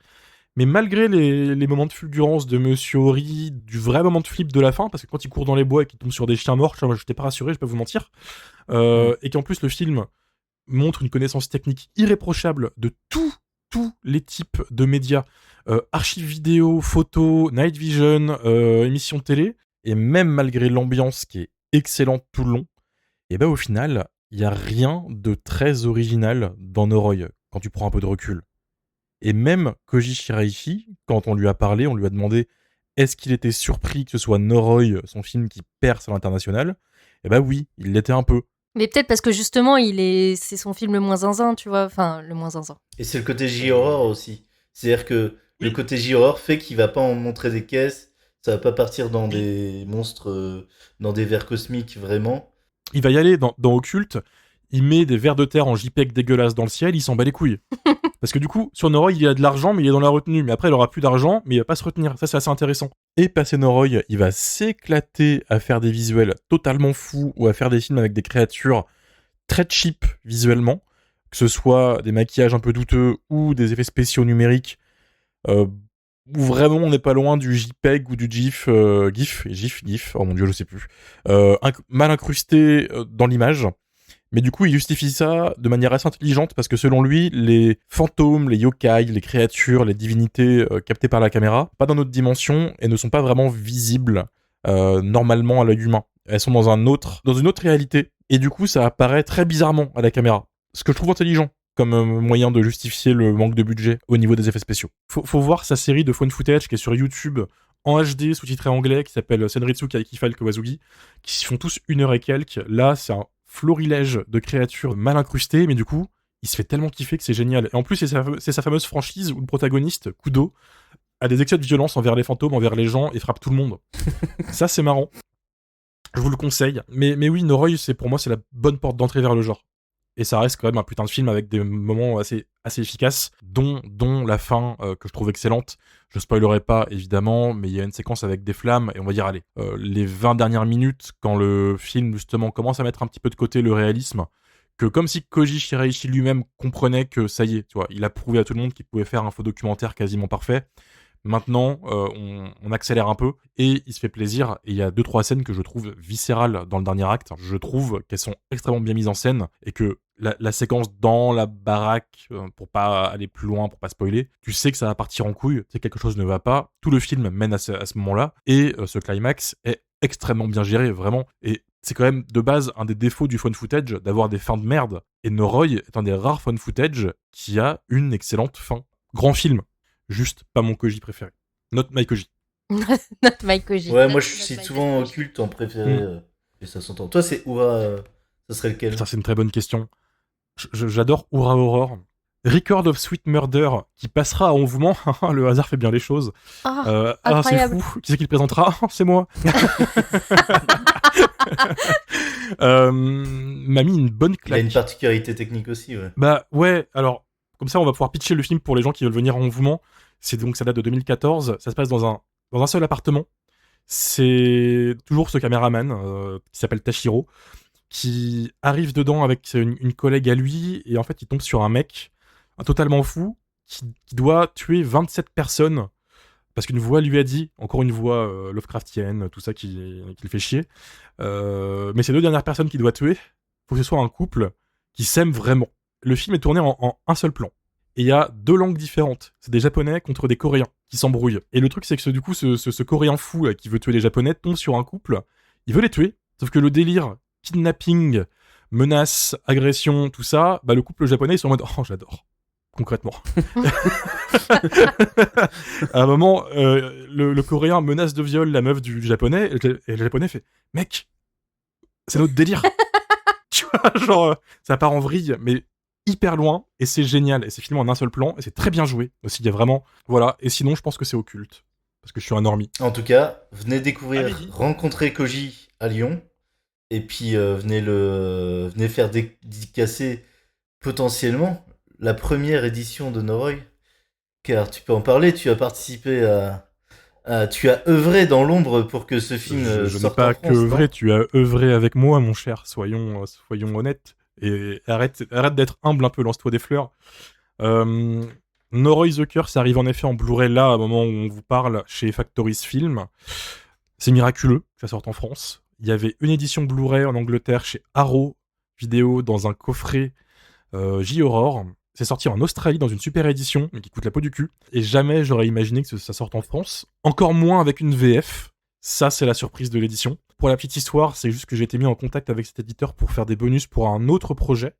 mais malgré les moments de fulgurance de Monsieur Ori, du vrai moment de flip de la fin, parce que quand il court dans les bois et qu'il tombe sur des chiens morts, je n'étais pas rassuré, je peux vous mentir, et qu'en plus le film montre une connaissance technique irréprochable de tous les types de médias, archives vidéo, photos, night vision, émissions de télé, et même malgré l'ambiance qui est excellente tout le long, et ben au final, il n'y a rien de très original dans Noroi, quand tu prends un peu de recul. Et même Koji Shiraishi, quand on lui a parlé, on lui a demandé est-ce qu'il était surpris que ce soit Noroi, son film qui perce à l'international, et ben oui, il l'était un peu. Mais peut-être parce que justement, c'est son film le moins zinzin, tu vois. Enfin, le moins zinzin. Et c'est le côté J-horror aussi. C'est-à-dire que le côté J-horror fait qu'il va pas en montrer des caisses, ça va pas partir dans des monstres, dans des vers cosmiques vraiment. Il va y aller dans Occulte, il met des vers de terre en JPEG dégueulasses dans le ciel, il s'en bat les couilles. Parce que du coup, sur Noroi, il y a de l'argent, mais il est dans la retenue. Mais après, il aura plus d'argent, mais il va pas se retenir. Ça, c'est assez intéressant. Et passé Noroi, il va s'éclater à faire des visuels totalement fous ou à faire des films avec des créatures très cheap visuellement, que ce soit des maquillages un peu douteux ou des effets spéciaux numériques, où vraiment on n'est pas loin du JPEG ou du GIF, GIF, oh mon dieu, je sais plus, mal incrusté dans l'image. Mais du coup, il justifie ça de manière assez intelligente parce que selon lui, les fantômes, les yokai, les créatures, les divinités captées par la caméra, pas dans notre dimension et ne sont pas vraiment visibles normalement à l'œil humain. Elles sont dans une autre réalité. Et du coup, ça apparaît très bizarrement à la caméra. Ce que je trouve intelligent comme moyen de justifier le manque de budget au niveau des effets spéciaux. Faut voir sa série de found footage qui est sur YouTube en HD, sous-titré anglais, qui s'appelle Senritsu Kaiki File Kawazugi, qui font tous 1 heure et quelques. Là, c'est un florilège de créatures mal incrustées, mais du coup, il se fait tellement kiffer que c'est génial. Et en plus, c'est sa fameuse franchise où le protagoniste, Kudo, a des excès de violence envers les fantômes, envers les gens, et frappe tout le monde. Ça, c'est marrant. Je vous le conseille. Mais oui, Noroi, pour moi, c'est la bonne porte d'entrée vers le genre. Et ça reste quand même un putain de film avec des moments assez efficaces, dont la fin que je trouve excellente. Je spoilerai pas, évidemment, mais il y a une séquence avec des flammes, et on va dire, allez, les 20 dernières minutes, quand le film, justement, commence à mettre un petit peu de côté le réalisme, que comme si Koji Shiraishi lui-même comprenait que ça y est, tu vois, il a prouvé à tout le monde qu'il pouvait faire un faux documentaire quasiment parfait. Maintenant, on accélère un peu et il se fait plaisir. Et il y a 2-3 scènes que je trouve viscérales dans le dernier acte. Je trouve qu'elles sont extrêmement bien mises en scène et que la séquence dans la baraque, pour pas aller plus loin, pour pas spoiler, tu sais que ça va partir en couille, tu sais que quelque chose ne va pas. Tout le film mène à ce moment-là et ce climax est extrêmement bien géré, vraiment. Et c'est quand même de base un des défauts du found footage d'avoir des fins de merde. Et Noroi est un des rares found footage qui a une excellente fin. Grand film. Juste pas mon Koji préféré. Not my Koji. Not my Koji. Ouais, moi je cite souvent Occulte en préféré, et ça s'entend. Toi, c'est Ura, ça serait lequel? Ça, c'est une très bonne question. J'adore Ura Horror. Record of Sweet Murder, qui passera à Envoûment. Le hasard fait bien les choses. C'est incroyable. fou. Qui c'est qui le présentera? C'est moi. M'a mis une bonne claque. Il a une particularité technique aussi, ouais. Bah ouais, alors, comme ça on va pouvoir pitcher le film pour les gens qui veulent venir à Envoûment. Ça date de 2014, ça se passe dans un seul appartement. C'est toujours ce caméraman qui s'appelle Tashiro, qui arrive dedans avec une collègue à lui, et en fait il tombe sur un mec totalement fou qui doit tuer 27 personnes parce qu'une voix lui a dit, encore une voix Lovecraftienne, tout ça qui le fait chier, mais ces 2 dernières personnes qu'il doit tuer, faut que ce soit un couple qui s'aime vraiment. Le film est tourné en un seul plan. Et il y a 2 langues différentes. C'est des Japonais contre des Coréens qui s'embrouillent. Et le truc, c'est que du coup, ce Coréen fou qui veut tuer les Japonais tombe sur un couple. Il veut les tuer. Sauf que le délire, kidnapping, menace, agression, tout ça, bah le couple japonais, ils sont en mode « Oh, j'adore ». Concrètement. À un moment, le Coréen menace de viol la meuf du Japonais, et le Japonais fait « Mec, c'est notre délire !» Tu vois, genre, ça part en vrille, mais hyper loin, et c'est génial, et c'est filmé en un seul plan, et c'est très bien joué aussi, il y a vraiment... Voilà, et sinon, je pense que c'est occulte, parce que je suis un normie. En tout cas, venez découvrir, Allez-y. rencontrer Koji à Lyon, et puis venez faire dédicacer potentiellement la première édition de Noroi, car tu peux en parler, tu as participé tu as œuvré dans l'ombre pour que ce film Je n'ai sorte pas en que France, œuvré, non tu as œuvré avec moi, mon cher, soyons honnêtes, et arrête d'être humble un peu, lance-toi des fleurs. Noroi the Curse arrive en effet en Blu-ray là, au moment où on vous parle, chez Factoris Film. C'est miraculeux que ça sorte en France. Il y avait une édition Blu-ray en Angleterre chez Arrow Vidéo dans un coffret J-Horror. C'est sorti en Australie dans une super édition, mais qui coûte la peau du cul. Et jamais j'aurais imaginé que ça sorte en France. Encore moins avec une VF. Ça, c'est la surprise de l'édition. Pour la petite histoire, c'est juste que j'ai été mis en contact avec cet éditeur pour faire des bonus pour un autre projet.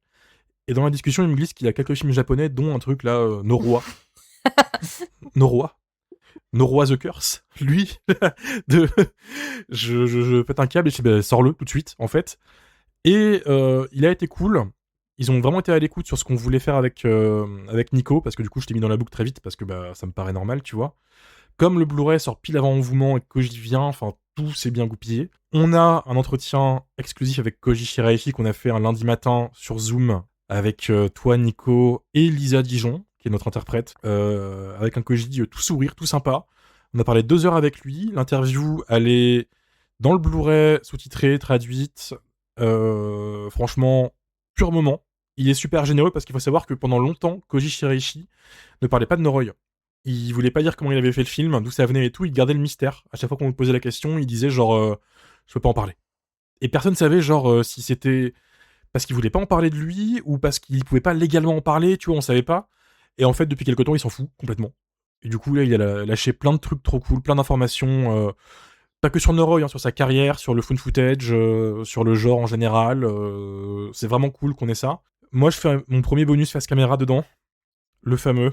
Et dans la discussion, il me glisse qu'il y a quelques films japonais, dont un truc là, Noroi. Noroi the Curse. Lui, je pète un câble et je dis, bah, sors-le tout de suite, en fait. Et il a été cool. Ils ont vraiment été à l'écoute sur ce qu'on voulait faire avec Nico, parce que du coup, je t'ai mis dans la boucle très vite, parce que bah, ça me paraît normal, tu vois. Comme le Blu-ray sort pile avant Envoûment et que Koji vient, enfin, tout s'est bien goupillé. On a un entretien exclusif avec Koji Shiraishi qu'on a fait un lundi matin sur Zoom avec toi, Nico, et Lisa Dijon, qui est notre interprète, avec un Koji tout sourire, tout sympa. On a parlé 2 heures avec lui. L'interview, elle est dans le Blu-ray, sous-titrée, traduite. Franchement, pur moment. Il est super généreux parce qu'il faut savoir que pendant longtemps, Koji Shiraishi ne parlait pas de Noroi. Il voulait pas dire comment il avait fait le film, d'où ça venait et tout, il gardait le mystère. À chaque fois qu'on lui posait la question, il disait genre je peux pas en parler. Et personne savait genre si c'était parce qu'il voulait pas en parler de lui ou parce qu'il pouvait pas légalement en parler, tu vois, on savait pas. Et en fait, depuis quelque temps, il s'en fout complètement. Et du coup, là, il a lâché plein de trucs trop cool, plein d'informations, pas que sur Noroi, hein, sur sa carrière, sur le found footage, sur le genre en général. C'est vraiment cool qu'on ait ça. Moi, je fais mon premier bonus face caméra dedans. Le fameux.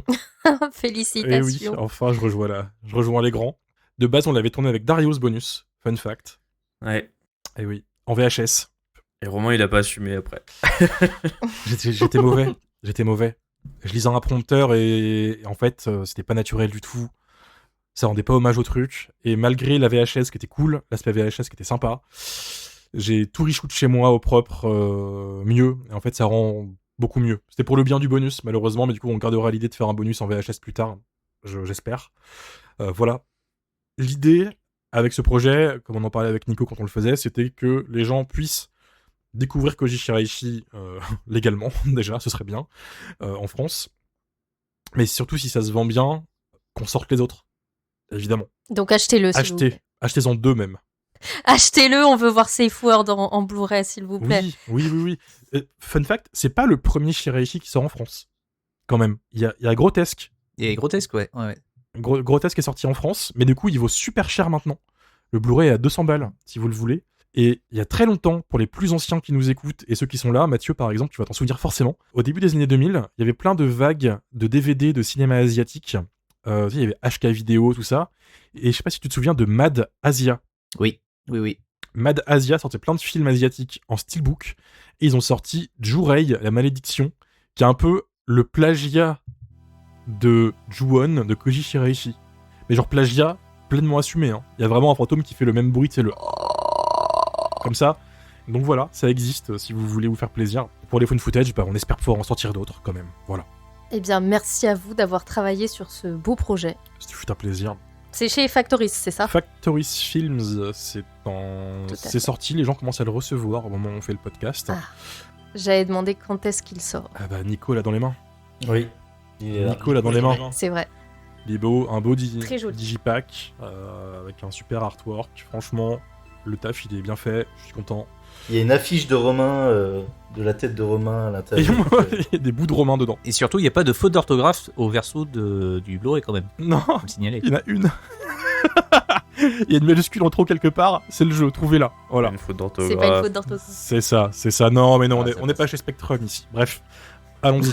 Félicitations. Et oui, enfin, je rejoins les grands. De base, on l'avait tourné avec Darius Bonus, fun fact. Ouais. Et oui, en VHS. Et Romain, il a pas assumé après. J'étais mauvais. Je lisais un prompteur et en fait, c'était pas naturel du tout. Ça rendait pas hommage au truc. Et malgré la VHS qui était cool, l'aspect VHS qui était sympa, j'ai tout reshoot chez moi au propre, mieux. Et en fait, ça rend beaucoup mieux. C'était pour le bien du bonus, malheureusement, mais du coup, on gardera l'idée de faire un bonus en VHS plus tard, j'espère. Voilà. L'idée, avec ce projet, comme on en parlait avec Nico quand on le faisait, c'était que les gens puissent découvrir Koji Shiraishi légalement, déjà, ce serait bien, en France. Mais surtout, si ça se vend bien, qu'on sorte les autres, évidemment. Donc achetez-le, s'il vous plaît. Achetez-en 2 même. Achetez-le, on veut voir Safe Word en Blu-ray, s'il vous plaît. Oui. Fun fact, c'est pas le premier Shiraishi qui sort en France. Quand même. Il y a Grotesque. Et grotesque, ouais. Grotesque est sorti en France, mais du coup, il vaut super cher maintenant. Le Blu-ray est à 200 balles, si vous le voulez. Et il y a très longtemps, pour les plus anciens qui nous écoutent, et ceux qui sont là, Mathieu par exemple, tu vas t'en souvenir forcément, au début des années 2000, il y avait plein de vagues de DVD de cinéma asiatique. Il y avait HK Vidéo, tout ça. Et je sais pas si tu te souviens de Mad Asia. Oui. Mad Asia sortait plein de films asiatiques en steelbook. Et ils ont sorti Jurei, la malédiction, qui est un peu le plagiat de Ju-On de Koji Shiraishi. Mais genre plagiat pleinement assumé. Hein. Il y a vraiment un fantôme qui fait le même bruit, c'est le... Comme ça. Donc voilà, ça existe si vous voulez vous faire plaisir. Pour les found footage, on espère pouvoir en sortir d'autres quand même. Voilà. Eh bien, merci à vous d'avoir travaillé sur ce beau projet. C'était fut un plaisir. C'est chez Factoris, c'est ça? Factoris Films, c'est sorti, les gens commencent à le recevoir au moment où on fait le podcast. Ah, j'avais demandé quand est-ce qu'il sort. Ah bah Nico l'a dans les mains. Oui. Nico l'a dans les mains. C'est vrai. Il est beau, un beau Très joli. digipack avec un super artwork. Franchement, le taf il est bien fait, je suis content. Il y a une affiche de Romain, de la tête de Romain à Et l'intérieur. il y a des bouts de Romain dedans. Et surtout, il n'y a pas de faute d'orthographe au verso du Blu-ray quand même. Non, Faut le signaler. il y en a une. Il y a une majuscule en trop quelque part, c'est le jeu, trouvez-la. Voilà. Une faute C'est pas une d'orthographe. faute d'orthographe. C'est ça. Non, mais non, Ah, on n'est pas chez Spectrum ici. Bref, allons-y.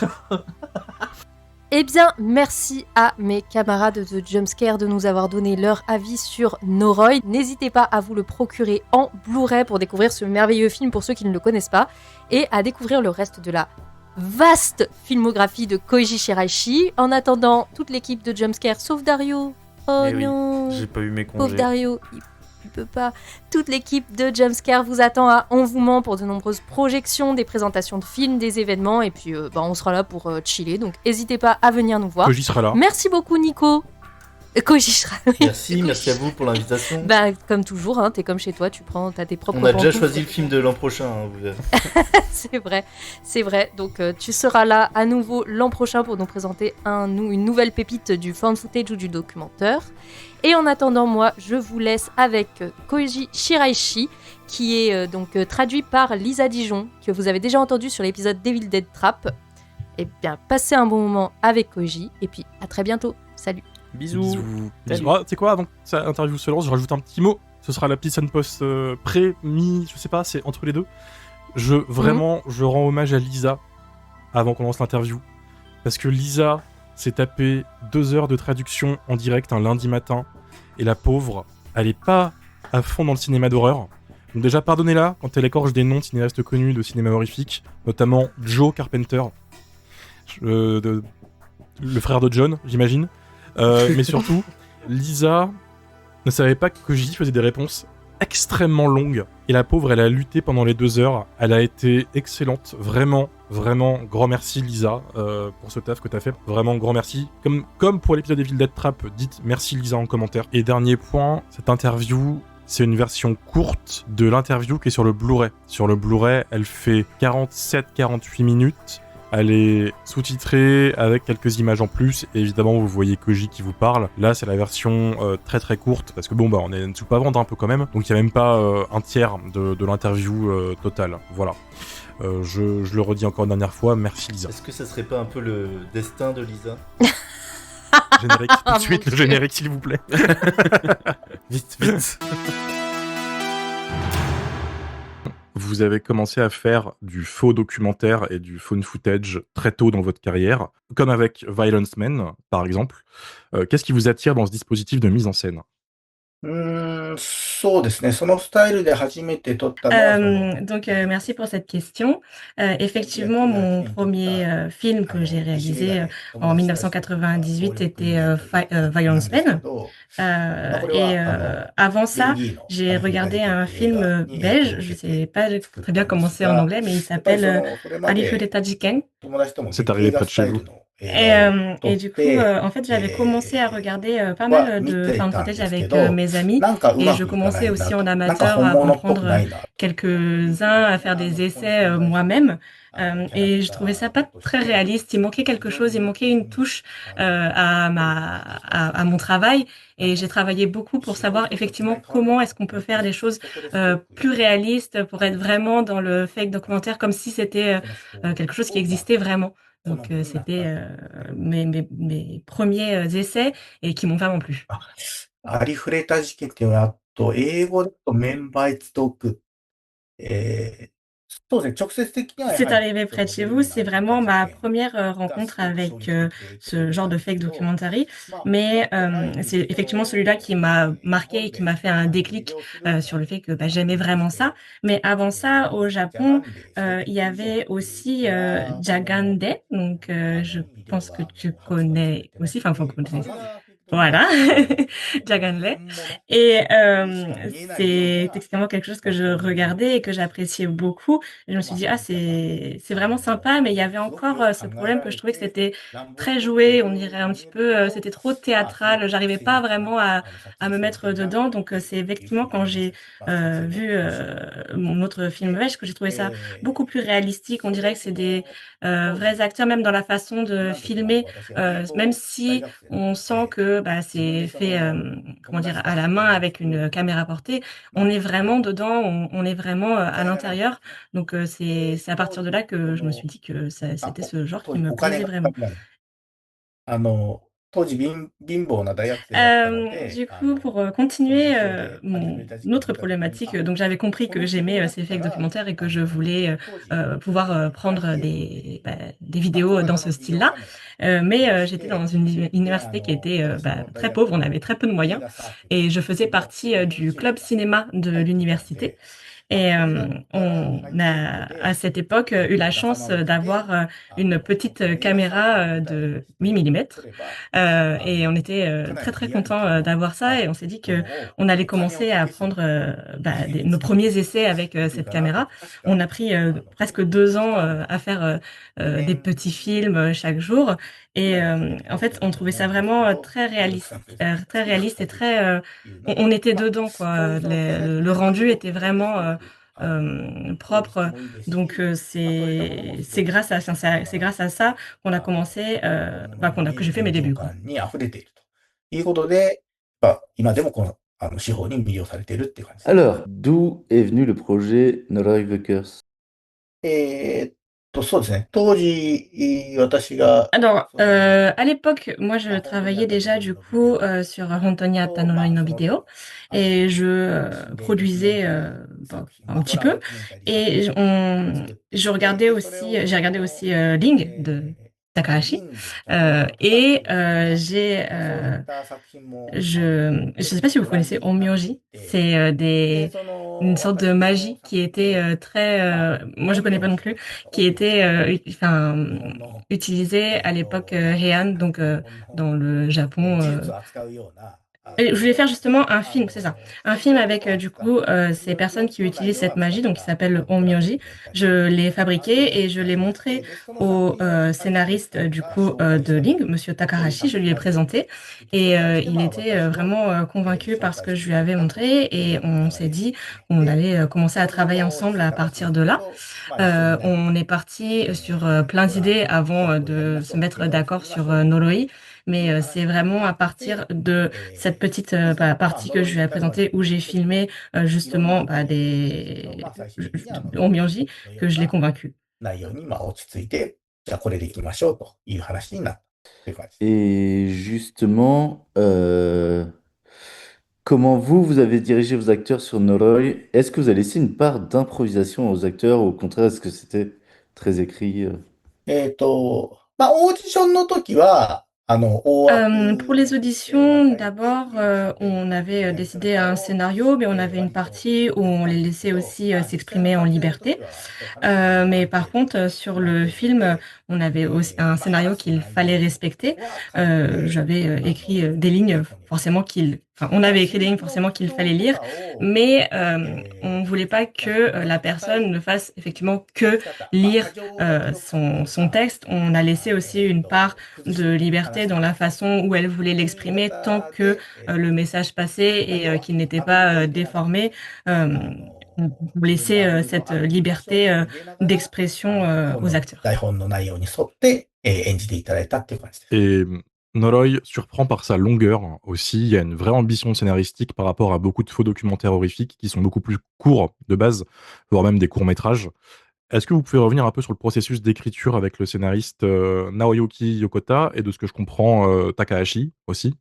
Eh bien, merci à mes camarades de Jumpscare de nous avoir donné leur avis sur Noroi. N'hésitez pas à vous le procurer en Blu-ray pour découvrir ce merveilleux film pour ceux qui ne le connaissent pas et à découvrir le reste de la vaste filmographie de Koji Shiraishi. En attendant, toute l'équipe de Jumpscare, sauf Dario. Oh Eh oui, non, j'ai pas eu mes pauvre congés. Dario, il peut pas. Toute l'équipe de Jumpscare vous attend à On vous ment pour de nombreuses projections, des présentations de films, des événements, et puis on sera là pour chiller, donc n'hésitez pas à venir nous voir. Koji sera là. Merci beaucoup Nico. Koji sera là. Merci à vous pour l'invitation. Bah, comme toujours, hein, t'es comme chez toi, t'as tes propres On a déjà pantoufles. choisi le film de l'an prochain. Hein, vous verrez. C'est vrai. Donc tu seras là à nouveau l'an prochain pour nous présenter une nouvelle pépite du found footage ou du documentaire. Et en attendant, moi, je vous laisse avec Koji Shiraishi, qui est donc traduit par Lisa Dijon, que vous avez déjà entendu sur l'épisode Devil Dead Trap. Et bien, passez un bon moment avec Koji, et puis à très bientôt. Salut. Bisous. Bisous. Ah, tu sais quoi, avant que cette interview se lance, je rajoute un petit mot. Ce sera la petite scène post mi, je sais pas, c'est entre les deux. Je rends hommage à Lisa avant qu'on lance l'interview. Parce que Lisa s'est tapé 2 heures de traduction en direct un lundi matin. Et la pauvre, elle est pas à fond dans le cinéma d'horreur. Donc déjà, pardonnez-la quand elle écorche des noms de cinéastes connus de cinéma horrifique, notamment Joe Carpenter, le frère de John, j'imagine. Mais surtout, Lisa ne savait pas que Koji faisait des réponses extrêmement longues. Et la pauvre, elle a lutté pendant les 2 heures. Elle a été excellente. Vraiment, grand merci Lisa pour ce taf que t'as fait. Vraiment, grand merci. Comme pour l'épisode Evil Dead Trap, dites merci Lisa en commentaire. Et dernier point, cette interview, c'est une version courte de l'interview qui est sur le Blu-ray. Sur le Blu-ray, elle fait 47-48 minutes. Elle est sous-titrée avec quelques images en plus. Et évidemment, vous voyez Koji qui vous parle. Là, c'est la version très courte. Parce que on est sous pas vendre un peu quand même. Donc, il n'y a même pas un tiers de l'interview totale. Voilà. Je le redis encore une dernière fois. Merci Lisa. Est-ce que ça serait pas un peu le destin de Lisa? Générique, tout de suite, Mon le Dieu. générique, s'il vous plaît. Vite. Vous avez commencé à faire du faux documentaire et du found footage très tôt dans votre carrière, comme avec Violence Men, par exemple. Qu'est-ce qui vous attire dans ce dispositif de mise en scène ? そうですね。そのスタイルで初めて撮ったのは、Donc, merci pour cette question. Effectivement, mon premier film que j'ai réalisé en 1998 était Violence Men. Avant ça, j'ai regardé un film belge, je ne sais pas très bien comment c'est en anglais, mais il s'appelle Arifureta Jiken. C'est arrivé près de chez vous. Et du coup, en fait, j'avais commencé à regarder pas mal de found footage avec mes amis, et je commençais aussi en amateur à comprendre quelques-uns, à faire des essais moi-même. Et je trouvais ça pas très réaliste. Il manquait quelque chose, il manquait une touche à mon travail. Et j'ai travaillé beaucoup pour savoir effectivement comment est-ce qu'on peut faire des choses plus réalistes pour être vraiment dans le fake documentaire, comme si c'était quelque chose qui existait vraiment. Donc c'était mes premiers essais et qui m'ont vraiment plu. ありふれた事件っていうのは、あと、英語だとメンバーイツトーク。そうですね、直接的にはやはり C'est arrivé près de chez vous, c'est vraiment ma première rencontre avec ce genre de fake documentary. Mais c'est effectivement celui-là qui m'a marqué et qui m'a fait un déclic sur le fait que j'aimais vraiment ça. Mais avant ça, au Japon, il y avait aussi Jagande, donc je pense que tu connais aussi, enfin vous connaissez. Voilà, Jaganle. Et c'est extrêmement quelque chose que je regardais et que j'appréciais beaucoup. Et je me suis dit, c'est vraiment sympa, mais il y avait encore ce problème que je trouvais que c'était très joué, on dirait un petit peu, c'était trop théâtral, j'arrivais pas vraiment à me mettre dedans. Donc c'est effectivement quand j'ai vu mon autre film belge que j'ai trouvé ça beaucoup plus réalistique. On dirait que c'est des vrais acteurs, même dans la façon de filmer, même si on sent que c'est fait comment dire, à la main avec une caméra portée, on est vraiment dedans, on est vraiment à l'intérieur. Donc c'est à partir de là que je me suis dit que c'était ce genre qui me plaisait vraiment. Du coup, pour continuer mon autre problématique, donc j'avais compris que j'aimais ces faits documentaires et que je voulais pouvoir prendre des vidéos dans ce style-là. Mais j'étais dans une université qui était très pauvre, on avait très peu de moyens et je faisais partie du club cinéma de l'université. Et on a, à cette époque, eu la chance d'avoir une petite caméra de 8 mm. Et on était très, très contents d'avoir ça. Et on s'est dit que on allait commencer à prendre nos premiers essais avec cette caméra. On a pris presque 2 ans à faire des petits films chaque jour. Et en fait, on trouvait ça vraiment très réaliste et on était dedans, quoi. Le rendu était vraiment propre. Donc c'est grâce à c'est grâce à ça qu'on a commencé, que j'ai fait mes débuts, quoi. いうことで、今でもこの、手法に魅了されているっていう感じです。Alors, d'où est venu le projet Noroi the Curse? そうですね。当時、私が、Alors, à l'époque, moi, je travaillais déjà du coup sur Hontonia Tanoi no Video et je produisais un petit peu et j'ai regardé aussi Ling de Takahashi et je sais pas si vous connaissez Onmyoji, c'est une sorte de magie qui était moi je connais pas non plus, qui était utilisée à l'époque Heian, donc dans le Japon. Et je voulais faire justement un film, c'est ça. Un film avec du coup ces personnes qui utilisent cette magie, donc qui s'appelle le Onmyoji. Je l'ai fabriqué et je l'ai montré au scénariste du coup de Ling, Monsieur Takahashi. Je lui ai présenté et il était vraiment convaincu par ce que je lui avais montré et on s'est dit qu'on allait commencer à travailler ensemble à partir de là. On est parti sur plein d'idées avant de se mettre d'accord sur Noroi. Mais c'est vraiment à partir de cette petite partie que je lui ai présentée où j'ai filmé justement des Onmyoji que je l'ai convaincu. 内容に落ち着いて、じゃあこれでいきましょうという話になったという感じです。Et justement, comment vous avez dirigé vos acteurs sur Noroi? Est-ce que vous avez laissé une part d'improvisation aux acteurs ou au contraire, est-ce que c'était très écrit? まあ、オーディションの時は、大枠 Pour les auditions, d'abord, on avait décidé un scénario, mais on avait une partie où on les laissait aussi s'exprimer en liberté. Mais par contre, sur le film, on avait aussi un scénario qu'il fallait respecter. J'avais écrit des lignes forcément on avait écrit des lignes forcément qu'il fallait lire, mais on voulait pas que la personne ne fasse effectivement que lire son texte. On a laissé aussi une part de liberté dans la façon où elle voulait l'exprimer tant que le message passait et qu'il n'était pas déformé. On laissait cette liberté d'expression aux acteurs. 台本の内容に沿って演じていただいたっていう感じです。 Et Noroi surprend par sa longueur aussi. Il y a une vraie ambition scénaristique par rapport à beaucoup de faux documentaires horrifiques qui sont beaucoup plus courts de base, voire même des courts-métrages. Est-ce que vous pouvez revenir un peu sur le processus d'écriture avec le scénariste Naoyuki Yokota et de ce que je comprends Takahashi aussi?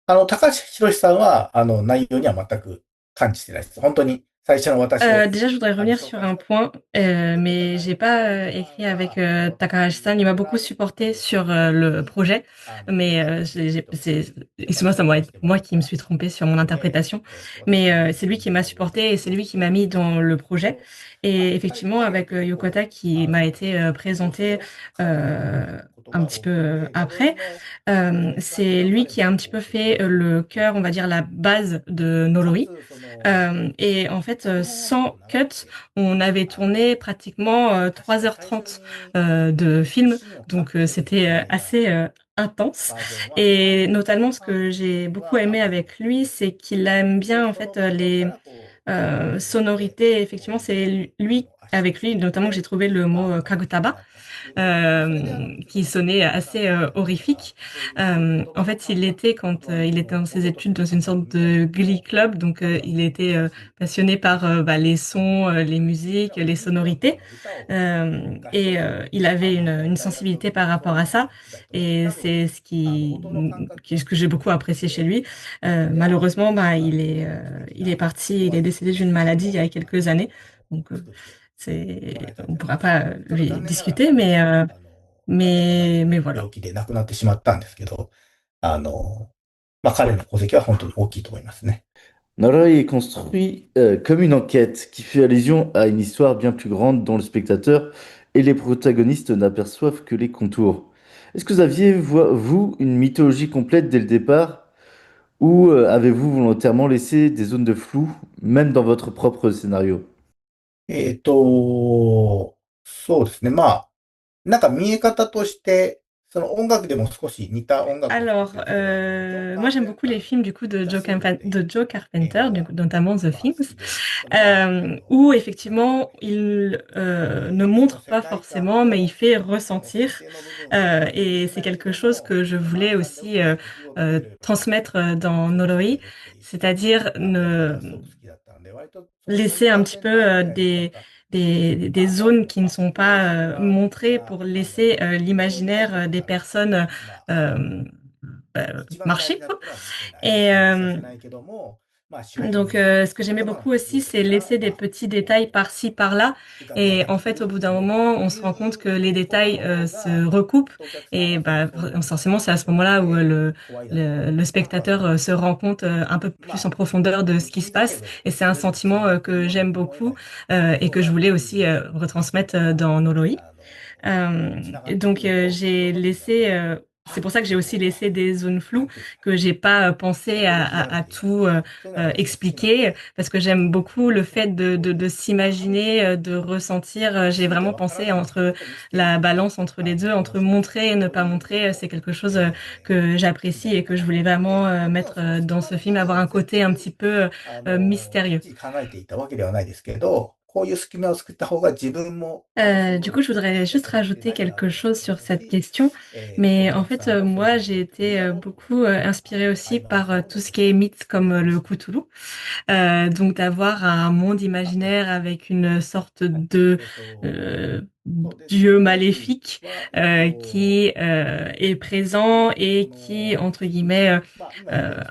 高橋宏さんは内容には全く感知してないです。本当に最初の私を。Déjà, je voudrais revenir sur un point, mais j'ai pas écrit avec Takahashi-san. Il m'a beaucoup supporté sur le projet, mais excuse-moi, ça va être moi qui me suis trompée sur mon interprétation. Mais c'est lui qui m'a supporté et c'est lui qui m'a mis dans le projet. Et effectivement, avec Yokota qui m'a été présenté un petit peu après, c'est lui qui a un petit peu fait le cœur, on va dire la base de Noroi. Et en fait, sans cut, on avait tourné pratiquement 3h30 de film, donc c'était assez intense. Et notamment, ce que j'ai beaucoup aimé avec lui, c'est qu'il aime bien en fait les sonorités. Effectivement, c'est lui avec lui, notamment que j'ai trouvé le mot kagutaba, qui sonnait assez horrifique. En fait, il était, quand il était dans ses études, dans une sorte de glee club, donc il était passionné par les sons, les musiques, les sonorités, il avait une sensibilité par rapport à ça, et c'est ce que j'ai beaucoup apprécié chez lui. Malheureusement, il est parti, il est décédé d'une maladie il y a quelques années, donc on ne pourra pas lui discuter, mais voilà. 病気で亡くなってしまったんですけど、彼の功績は本当に大きいと思いますね。Noroi est construit comme une enquête qui fait allusion à une histoire bien plus grande dont le spectateur et les protagonistes n'aperçoivent que les contours. Est-ce que vous aviez, vous, une mythologie complète dès le départ ou avez-vous volontairement laissé des zones de flou, même dans votre propre scénario? そうですね。なんか見え方として、その音楽でも少し似た音楽を Alors, moi j'aime beaucoup les films du coup de Joe Carpenter, du coup, notamment The Things, où effectivement il ne montre pas forcément, mais il fait ressentir. Et c'est quelque chose que je voulais aussi transmettre dans Noroi, c'est-à-dire laisser un petit peu des zones qui ne sont pas montrées pour laisser l'imaginaire des personnes marcher, quoi. Et donc, ce que j'aimais beaucoup aussi, c'est laisser des petits détails par-ci, par-là. Et en fait, au bout d'un moment, on se rend compte que les détails se recoupent. Et forcément, c'est à ce moment-là où le spectateur se rend compte un peu plus en profondeur de ce qui se passe. Et c'est un sentiment que j'aime beaucoup et que je voulais aussi retransmettre dans Noroi. Donc j'ai laissé, c'est pour ça que j'ai aussi laissé des zones floues, que j'ai pas pensé à tout expliquer, parce que j'aime beaucoup le fait de s'imaginer, de ressentir. J'ai vraiment pensé entre la balance entre les deux, entre montrer et ne pas montrer. C'est quelque chose que j'apprécie et que je voulais vraiment mettre dans ce film, avoir un côté un petit peu mystérieux. 考えていたわけではないですけど、こういう隙間を作った方が自分も、Du coup, je voudrais juste rajouter quelque chose sur cette question. Mais en fait, moi, j'ai été beaucoup inspirée aussi par tout ce qui est mythe comme le Cthulhu. Donc, d'avoir un monde imaginaire avec une sorte de dieu maléfique qui est présent et qui, entre guillemets,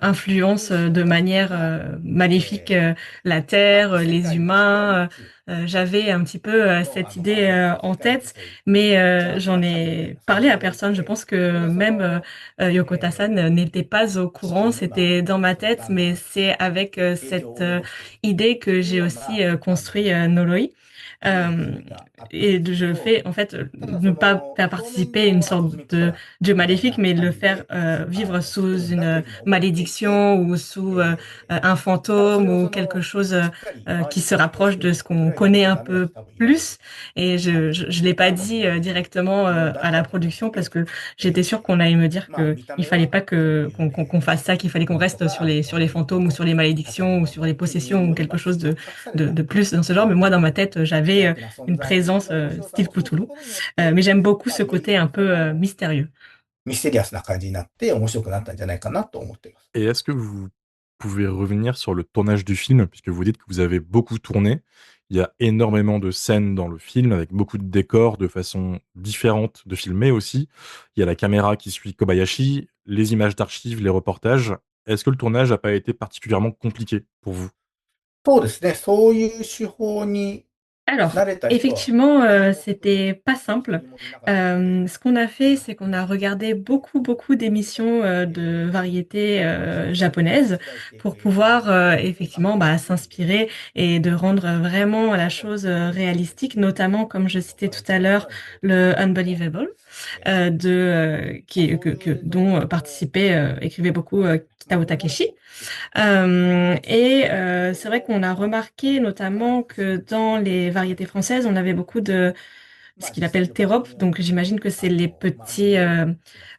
influence de manière maléfique la Terre, les humains. J'avais un petit peu cette idée en tête, mais j'en ai parlé à personne. Je pense que même Yoko Tassan n'était pas au courant, c'était dans ma tête, mais c'est avec cette idée que j'ai aussi construit Noloi. Et je fais en fait ne pas faire participer une sorte de dieu maléfique, mais le faire vivre sous une malédiction ou sous un fantôme ou quelque chose qui se rapproche de ce qu'on connaît un peu plus. Et je l'ai pas dit directement à la production parce que j'étais sûre qu'on allait me dire que il fallait pas qu'on fasse ça, qu'il fallait qu'on reste sur les fantômes ou sur les malédictions ou sur les possessions ou quelque chose de plus dans ce genre. Mais moi, dans ma tête, j'avais une présence style Cthulhu. Mais j'aime beaucoup ce côté un peu mystérieux. ミステリアスな感じになって面白くなったんじゃないかなと思っています。 Et est-ce que vous pouvez revenir sur le tournage du film, puisque vous dites que vous avez beaucoup tourné. Il y a énormément de scènes dans le film, avec beaucoup de décors, de façon différente de filmer aussi. Il y a la caméra qui suit Kobayashi, les images d'archives, les reportages. Est-ce que le tournage n'a pas été particulièrement compliqué pour vous? そうですね。そういう手法に Alors, effectivement, c'était pas simple. Ce qu'on a fait, c'est qu'on a regardé beaucoup d'émissions de variétés japonaises pour pouvoir effectivement s'inspirer et de rendre vraiment la chose réalistique, notamment, comme je citais tout à l'heure, le Unbelievable, dont participait, écrivait beaucoup Kitao Takeshi. C'est vrai qu'on a remarqué notamment que dans les variétés françaises, on avait beaucoup de ce qu'il appelle Terop. Donc j'imagine que c'est les petits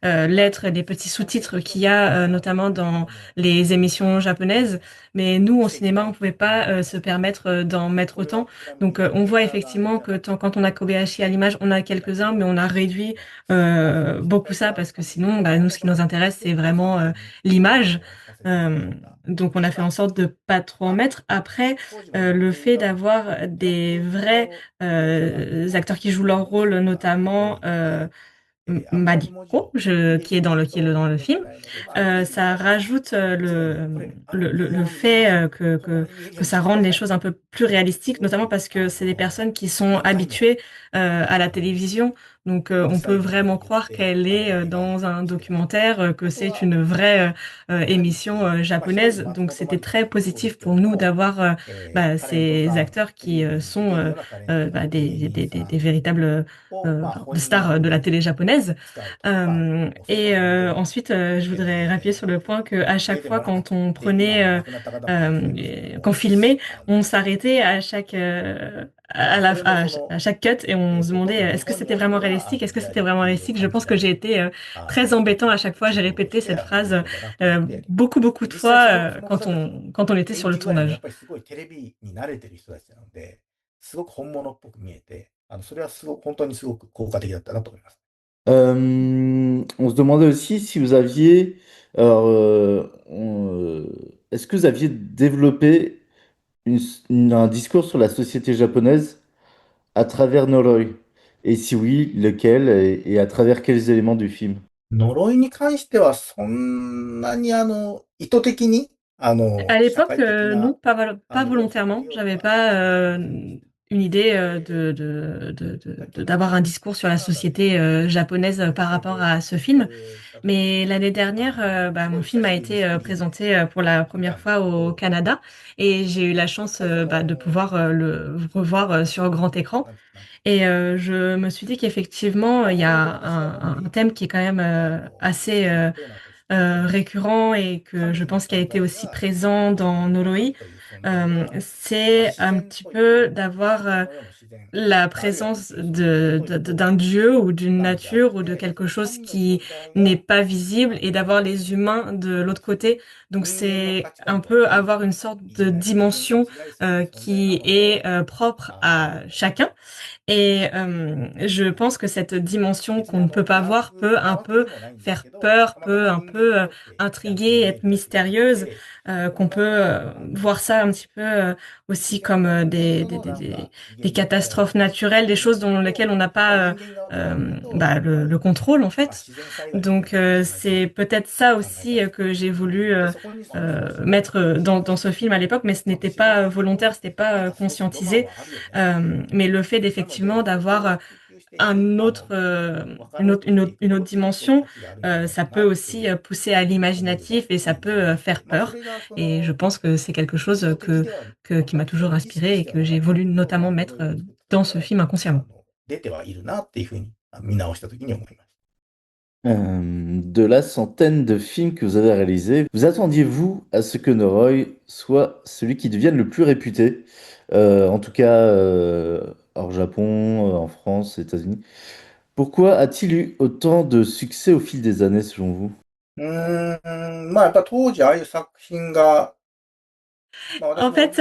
lettres, les petits sous-titres qu'il y a notamment dans les émissions japonaises. Mais nous, au cinéma, on pouvait pas se permettre d'en mettre autant. Donc on voit effectivement que quand on a Kobayashi à l'image, on a quelques-uns, mais on a réduit beaucoup ça parce que sinon, bah, nous, ce qui nous intéresse, c'est vraiment l'image. Euh, donc on a fait en sorte de pas trop en mettre. Après, le fait d'avoir des vrais acteurs qui jouent leur rôle, notamment Madiko, qui est dans le film, ça rajoute le fait que ça rende les choses un peu plus réalistiques, notamment parce que c'est des personnes qui sont habituées à la télévision. Donc, on peut vraiment croire qu'elle est dans un documentaire, que c'est une vraie émission japonaise. Donc, c'était très positif pour nous d'avoir ces acteurs qui sont des véritables stars de la télé japonaise. Ensuite, je voudrais rappuyer sur le point que à chaque fois quand on prenait, qu'on filmait, on s'arrêtait à à chaque cut et on se demandait est-ce que c'était vraiment réalistique? Est-ce que c'était vraiment réalistique? Je pense que j'ai été très embêtant à chaque fois. J'ai répété cette phrase beaucoup de fois quand on était sur le tournage. すごく本物っぽく見えて、それは本当にすごく効果的だったなと思います。On se demandait aussi si vous aviez, alors, est-ce que vous aviez développé un discours sur la société japonaise à travers Noroi? Et si oui, lequel et à travers quels éléments du film? 呪いに関してはそんなに意図的に À l'époque, non, pas volontairement. J'avais pas une idée d'avoir un discours sur la société japonaise par rapport à ce film. Mais l'année dernière, mon film a été présenté pour la première fois au Canada et j'ai eu la chance de pouvoir le revoir sur grand écran. Et je me suis dit qu'effectivement, il y a un thème qui est quand même assez récurrent et que je pense qu'il a été aussi présent dans Noroi, c'est un petit peu d'avoir la présence d'un dieu ou d'une nature ou de quelque chose qui n'est pas visible et d'avoir les humains de l'autre côté. Donc c'est un peu avoir une sorte de dimension qui est propre à chacun. Et je pense que cette dimension qu'on ne peut pas voir peut un peu faire peur, peut un peu intriguer, être mystérieuse, qu'on peut voir ça un petit peu aussi comme des catastrophes naturelles, des choses dans lesquelles on n'a pas le contrôle en fait. Donc c'est peut-être ça aussi que j'ai voulu mettre dans ce film à l'époque, mais ce n'était pas volontaire, c'était pas conscientisé. Mais le fait d'effectivement d'avoir une autre dimension, ça peut aussi pousser à l'imaginatif et ça peut faire peur. Et je pense que c'est quelque chose qui m'a toujours inspiré et que j'ai voulu notamment mettre dans ce film inconsciemment. 出てはいるなっていうふうに見直した時に思います。De la centaine de films que vous avez réalisés, vous attendiez-vous à ce que Noroi soit celui qui devienne le plus réputé? En tout cas, hors Japon, en France, États-Unis. Pourquoi a-t-il eu autant de succès au fil des années, selon vous? やっぱ当時ああいう作品が、En fait,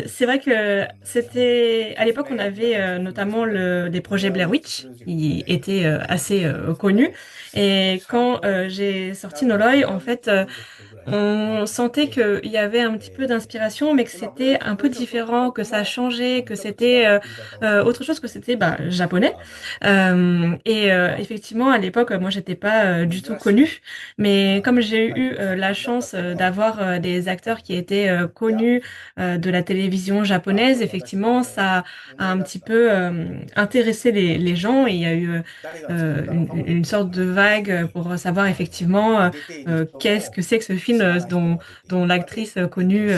c'est vrai que c'était à l'époque on avait notamment des projets Blair Witch qui étaient assez connus et quand j'ai sorti Noloy, en fait, on sentait qu'il y avait un petit peu d'inspiration, mais que c'était un peu différent, que ça a changé, que c'était autre chose, que c'était japonais. Effectivement, à l'époque, moi, j'étais pas du tout connue, mais comme j'ai eu la chance d'avoir des acteurs qui étaient connus de la télévision japonaise, effectivement, ça a un petit peu intéressé les gens. Et il y a eu une sorte de vague pour savoir effectivement qu'est-ce que c'est que ce film dont l'actrice connue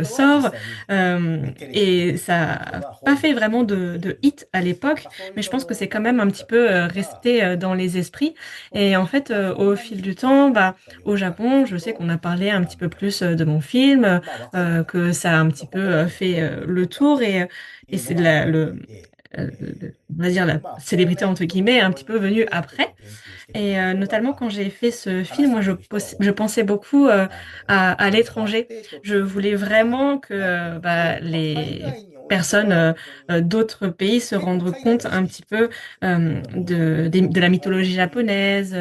sort. Et ça a pas fait vraiment de hit à l'époque, mais je pense que c'est quand même un petit peu resté dans les esprits. Et en fait, au fil du temps, au Japon, je sais qu'on a parlé un petit peu plus de mon film, que ça a un petit peu fait le tour et c'est on va dire la célébrité entre guillemets est un petit peu venue après. Et notamment quand j'ai fait ce film, moi je pensais beaucoup à l'étranger. Je voulais vraiment que les personnes d'autres pays se rendent compte un petit peu de la mythologie japonaise,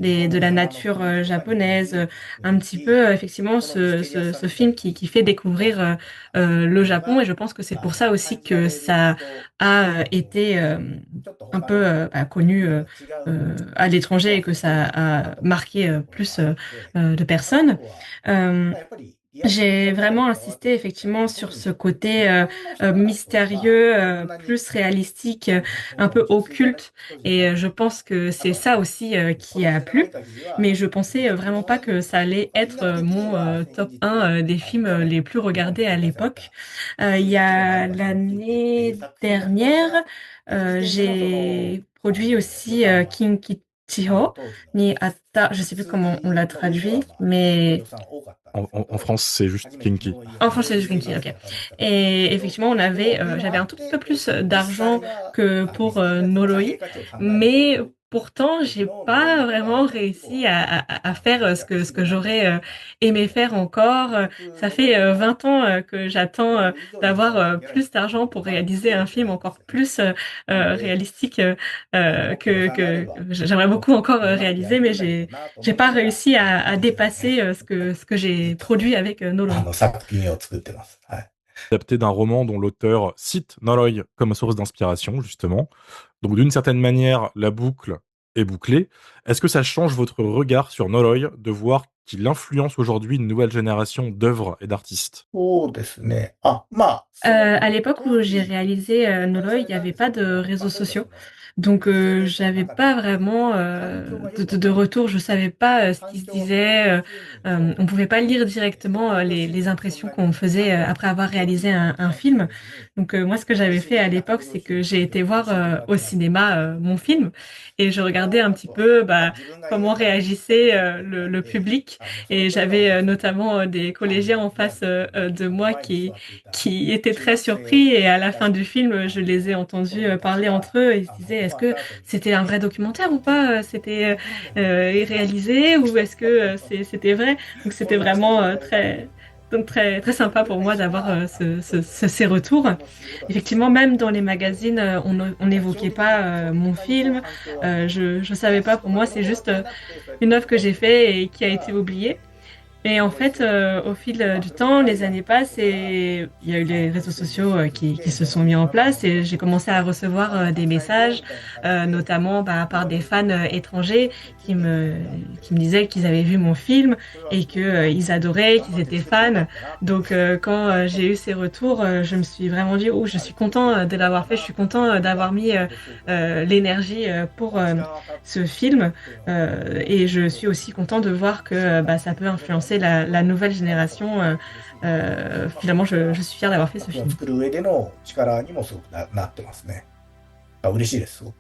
de la nature japonaise, un petit peu effectivement ce film qui fait découvrir le Japon. Et je pense que c'est pour ça aussi que ça a été un peu connu à l'étranger et que ça a marqué plus de personnes. Euh, j'ai vraiment insisté effectivement sur ce côté mystérieux, plus réalistique, un peu occulte, et je pense que c'est ça aussi qui a plu. Mais je pensais vraiment pas que ça allait être mon top 1 des films les plus regardés à l'époque. Il y a l'année dernière, j'ai produit aussi Kinkichiho ni Atta, je sais plus comment on l'a traduit, mais En France, c'est juste Kinky. en français, je Kinky, ok. Et effectivement, j'avais un tout petit peu plus d'argent que pour Noroi, mais pourtant, j'ai pas vraiment réussi à faire ce que j'aurais aimé faire encore. Ça fait 20 ans que j'attends d'avoir plus d'argent pour réaliser un film encore plus réalistique que j'aimerais beaucoup encore réaliser, mais j'ai pas réussi à dépasser ce que j'ai produit avec Noroi. 作品を作ってます。はい。Adapté d'un roman dont l'auteur cite Noroi comme source d'inspiration, justement. Donc, d'une certaine manière, la boucle est bouclée. Est-ce que ça change votre regard sur Noroi de voir qu'il influence aujourd'hui une nouvelle génération d'œuvres et d'artistes? そうですね。あ、まあ、À l'époque où j'ai réalisé Noroi, il n'y avait pas de réseaux sociaux. Donc, j'avais pas vraiment de retour. Je savais pas ce qui se disait. On pouvait pas lire directement les impressions qu'on faisait après avoir réalisé un film. Donc, moi, ce que j'avais fait à l'époque, c'est que j'ai été voir au cinéma mon film et je regardais un petit peu comment réagissait le public. Et j'avais notamment des collégiens en face de moi qui étaient très surpris, et à la fin du film, je les ai entendus parler entre eux et ils se disaient est-ce que c'était un vrai documentaire ou pas, c'était réalisé, ou est-ce que c'était vrai. Donc c'était vraiment très très sympa pour moi d'avoir ces retours. Effectivement, même dans les magazines, on n'évoquait pas mon film. Je savais pas. Pour moi, c'est juste une œuvre que j'ai fait et qui a été oubliée. Et en fait, au fil du temps, les années passent et il y a eu les réseaux sociaux qui se sont mis en place, et j'ai commencé à recevoir des messages, notamment par des fans étrangers qui me disaient qu'ils avaient vu mon film et que ils adoraient, qu'ils étaient fans. Donc, quand j'ai eu ces retours, je me suis vraiment dit, oh, je suis content de l'avoir fait, je suis content d'avoir mis l'énergie pour ce film. Et je suis aussi content de voir que ça peut influencer la nouvelle génération. Finalement, je suis fière d'avoir fait ce 作品を film. 作る上での力にもすごくなってますね。嬉しいです。すごく